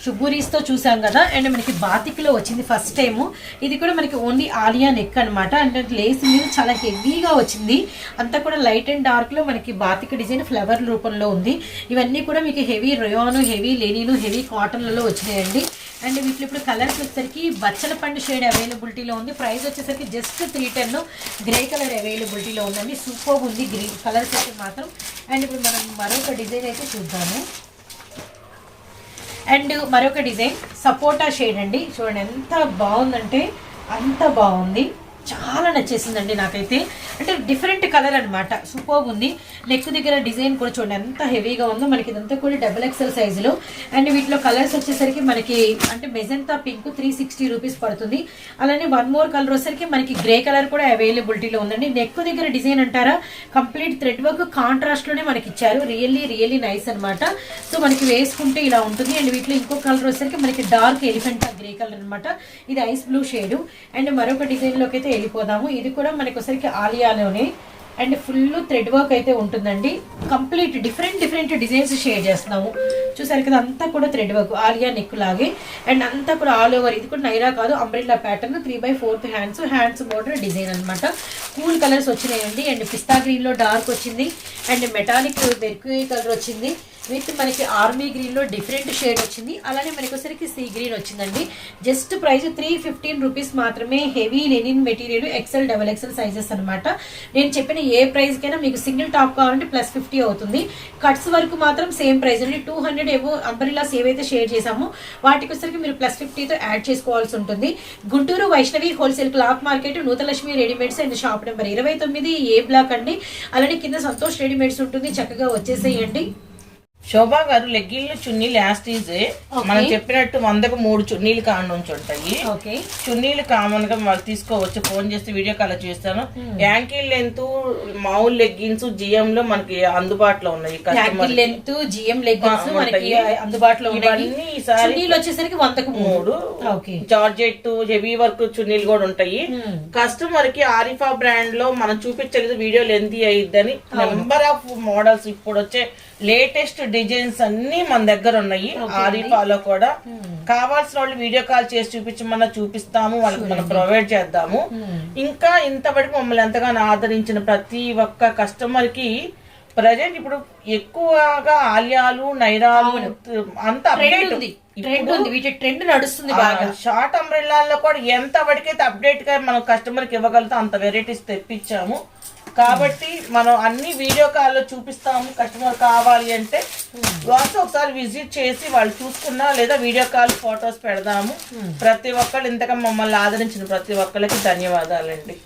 షుబూరీస్తో చూసాం కదా. అండ్ మనకి బాతిక్లో వచ్చింది ఫస్ట్ టైము. ఇది కూడా మనకి ఓన్లీ ఆలియా నెక్ అనమాట. అంటే లేస్ మీద చాలా హెవీగా వచ్చింది. అంతా కూడా లైట్ అండ్ డార్క్లో మనకి బాతిక్ డిజైన్ ఫ్లవర్ రూపంలో ఉంది. ఇవన్నీ కూడా మీకు heavy rayon, heavy linen, heavy కాటన్లలో వచ్చినాయండి. అండ్ వీటిలో ఇప్పుడు కలర్స్ వచ్చేసరికి బచ్చల పండు షేడ్ అవైలబిలిటీలో ఉంది. ప్రైస్ వచ్చేసరికి జస్ట్ 310. గ్రే కలర్ అవైలబిలిటీలో ఉందండి. సూపర్ ఉంది గ్రీన్ కలర్స్ అయితే మాత్రం. అండ్ ఇప్పుడు మనం మరొక డిజైన్ అయితే చూద్దాము. అండ్ మరొక డిజైన్ సపోటా షేడ్ అండి. చూడండి ఎంత బాగుందంటే అంత బాగుంది. చాలా నచ్చేసిందండి నాకైతే. అంటే డిఫరెంట్ కలర్ అనమాట, సూపర్ ఉంది. నెక్ దగ్గర డిజైన్ కూడా చూడండి ఎంత హెవీగా ఉందో. మనకి ఇదంతా కూడా XXL సైజులో. అండ్ వీటిలో కలర్స్ వచ్చేసరికి మనకి అంటే మెజెంతా పింక్ 360 రూపీస్ పడుతుంది. అలానే వన్ మోర్ కలర్ వచ్చేసరికి మనకి గ్రే కలర్ కూడా అవైలబిలిటీలో ఉందండి. నెక్ దగ్గర డిజైన్ అంటారా, కంప్లీట్ థ్రెడ్ వర్క్ కాంట్రాస్ట్ లోనే మనకి ఇచ్చారు. రియల్లీ నైస్ అనమాట. సో మనకి వేసుకుంటే ఇలా ఉంటుంది. అండ్ వీటిలో ఇంకో కలర్ వచ్చేసరికి మనకి డార్క్ ఎలిఫెంట్ గ్రే కలర్ అనమాట. ఇది ఐస్ బ్లూ షేడ్. అండ్ మరొక డిజైన్ లోకి అయితే వెళ్ళిపోదాము. ఇది కూడా మనకి వచ్చేసరికి ఆలియాలోనే అండ్ ఫుల్ థ్రెడ్ వర్క్ అయితే ఉంటుందండి. కంప్లీట్ డిఫరెంట్ డిజైన్స్ షేర్ చేస్తున్నాము. చూసారు కదా, అంతా కూడా థ్రెడ్ వర్క్ ఆలియా నెక్ లాగే. అండ్ అంతా కూడా ఆల్ ఓవర్. ఇది కూడా నైరా కాదు, umbrella pattern 3/4 hands border design అనమాట. కూల్ కలర్స్ వచ్చినాయండి. అండ్ పిస్తా గ్రీన్ లో డార్క్ వచ్చింది. అండ్ మెటాలిక్ మెర్క్యూరీ కలర్ వచ్చింది. విత్ మనకి ఆర్మీ గ్రీన్ లో డిఫరెంట్ షేడ్ వచ్చింది. అలానే మనకి వచ్చరికి సీ గ్రీన్ వచ్చిందండి. జస్ట్ ప్రైస్ 315 రూపీస్ మాత్రమే. Heavy linen material XL XXL sizes అనమాట. నేను చెప్పిన ఏ ప్రైస్ కైనా మీకు సింగిల్ టాప్ కావాలంటే +50 అవుతుంది. కట్స్ వరకు మాత్రం సేమ్ ప్రైస్ అండి. 200 ఏవో అంబ్రెల్లాస్ ఏవైతే షేర్ చేసామో వాటికి వచ్చరికి మీరు +50తో యాడ్ చేసుకోవాల్సి ఉంటుంది. Guntur Vaishnavi wholesale cloth market, Nuthalakshmi readymades and shop number 29 A block అండి. అలానే కింద సంతోష్ రెడీమేడ్స్ ఉంటుంది. చక్కగా వచ్చేసేయండి. శోభా గారు లెగ్గిన్లు చున్నీలు యాస్టీజే మనం చెప్పినట్టు 100కు 3 చున్నీలు కానుంచి ఉంటాయి. చున్నీలు కామన్ గా వాళ్ళు తీసుకోవచ్చు. ఫోన్ చేస్తే వీడియో కాల్ చేస్తాను. యాంకిల్ లెంత్ మామూలు లెగ్గిన్స్ GM లో మనకి అందుబాటులో ఉన్నాయి. యాంకిల్ లెంత్ GM లెగ్గిన్స్ మనకి అందుబాటులో ఉన్నాయి. చున్నీలు వచ్చేసరికి 100కు 3. జార్జెట్ హెవీ వర్క్ చున్నీలు కూడా ఉంటాయి. కస్టమర్ కి ఆరిఫా బ్రాండ్ లో మనం చూపించలేదు, వీడియో లెంత్ అయ్యిద్దని నెంబర్ ఆఫ్ మోడల్స్ ఇప్పుడు వచ్చే లేటెస్ట్ డిజైన్స్ అన్ని మన దగ్గర ఉన్నాయి. ఆరిఫాలో కూడా కావాల్సిన వాళ్ళు వీడియో కాల్ చేసి చూపించమన్నా చూపిస్తాము, వాళ్ళకి మనం ప్రొవైడ్ చేద్దాము. ఇంకా ఇంతవరకు మమ్మల్ని ఎంతగానో ఆదరించిన ప్రతి ఒక్క కస్టమర్ కి ప్రజెంట్ ఇప్పుడు ఎక్కువగా ఆలియాలు నైరాలు అంత అప్డేట్ ఉంది. ట్రెండ్ నడుస్తుంది బాగా. షార్ట్ అంబ్రెల్లాల్లో కూడా ఎంత వరకైతే అప్డేట్ గా మనం కస్టమర్ కి ఇవ్వగలుగుతాం అంత వెరైటీస్ తెప్పించాము. కాబట్టి మనం అన్ని వీడియో కాల్ లో చూపిస్తాము. కస్టమర్ కావాలి అంటే వాట్స్ ఒకసారి విజిట్ చేసి వాళ్ళు చూసుకున్నా లేదా వీడియో కాల్ ఫొటోస్ పెడదాము. ప్రతి ఒక్కళ్ళు ఇంతగా మమ్మల్ని ఆదరించిన ప్రతి ఒక్కరికి ధన్యవాదాలండి.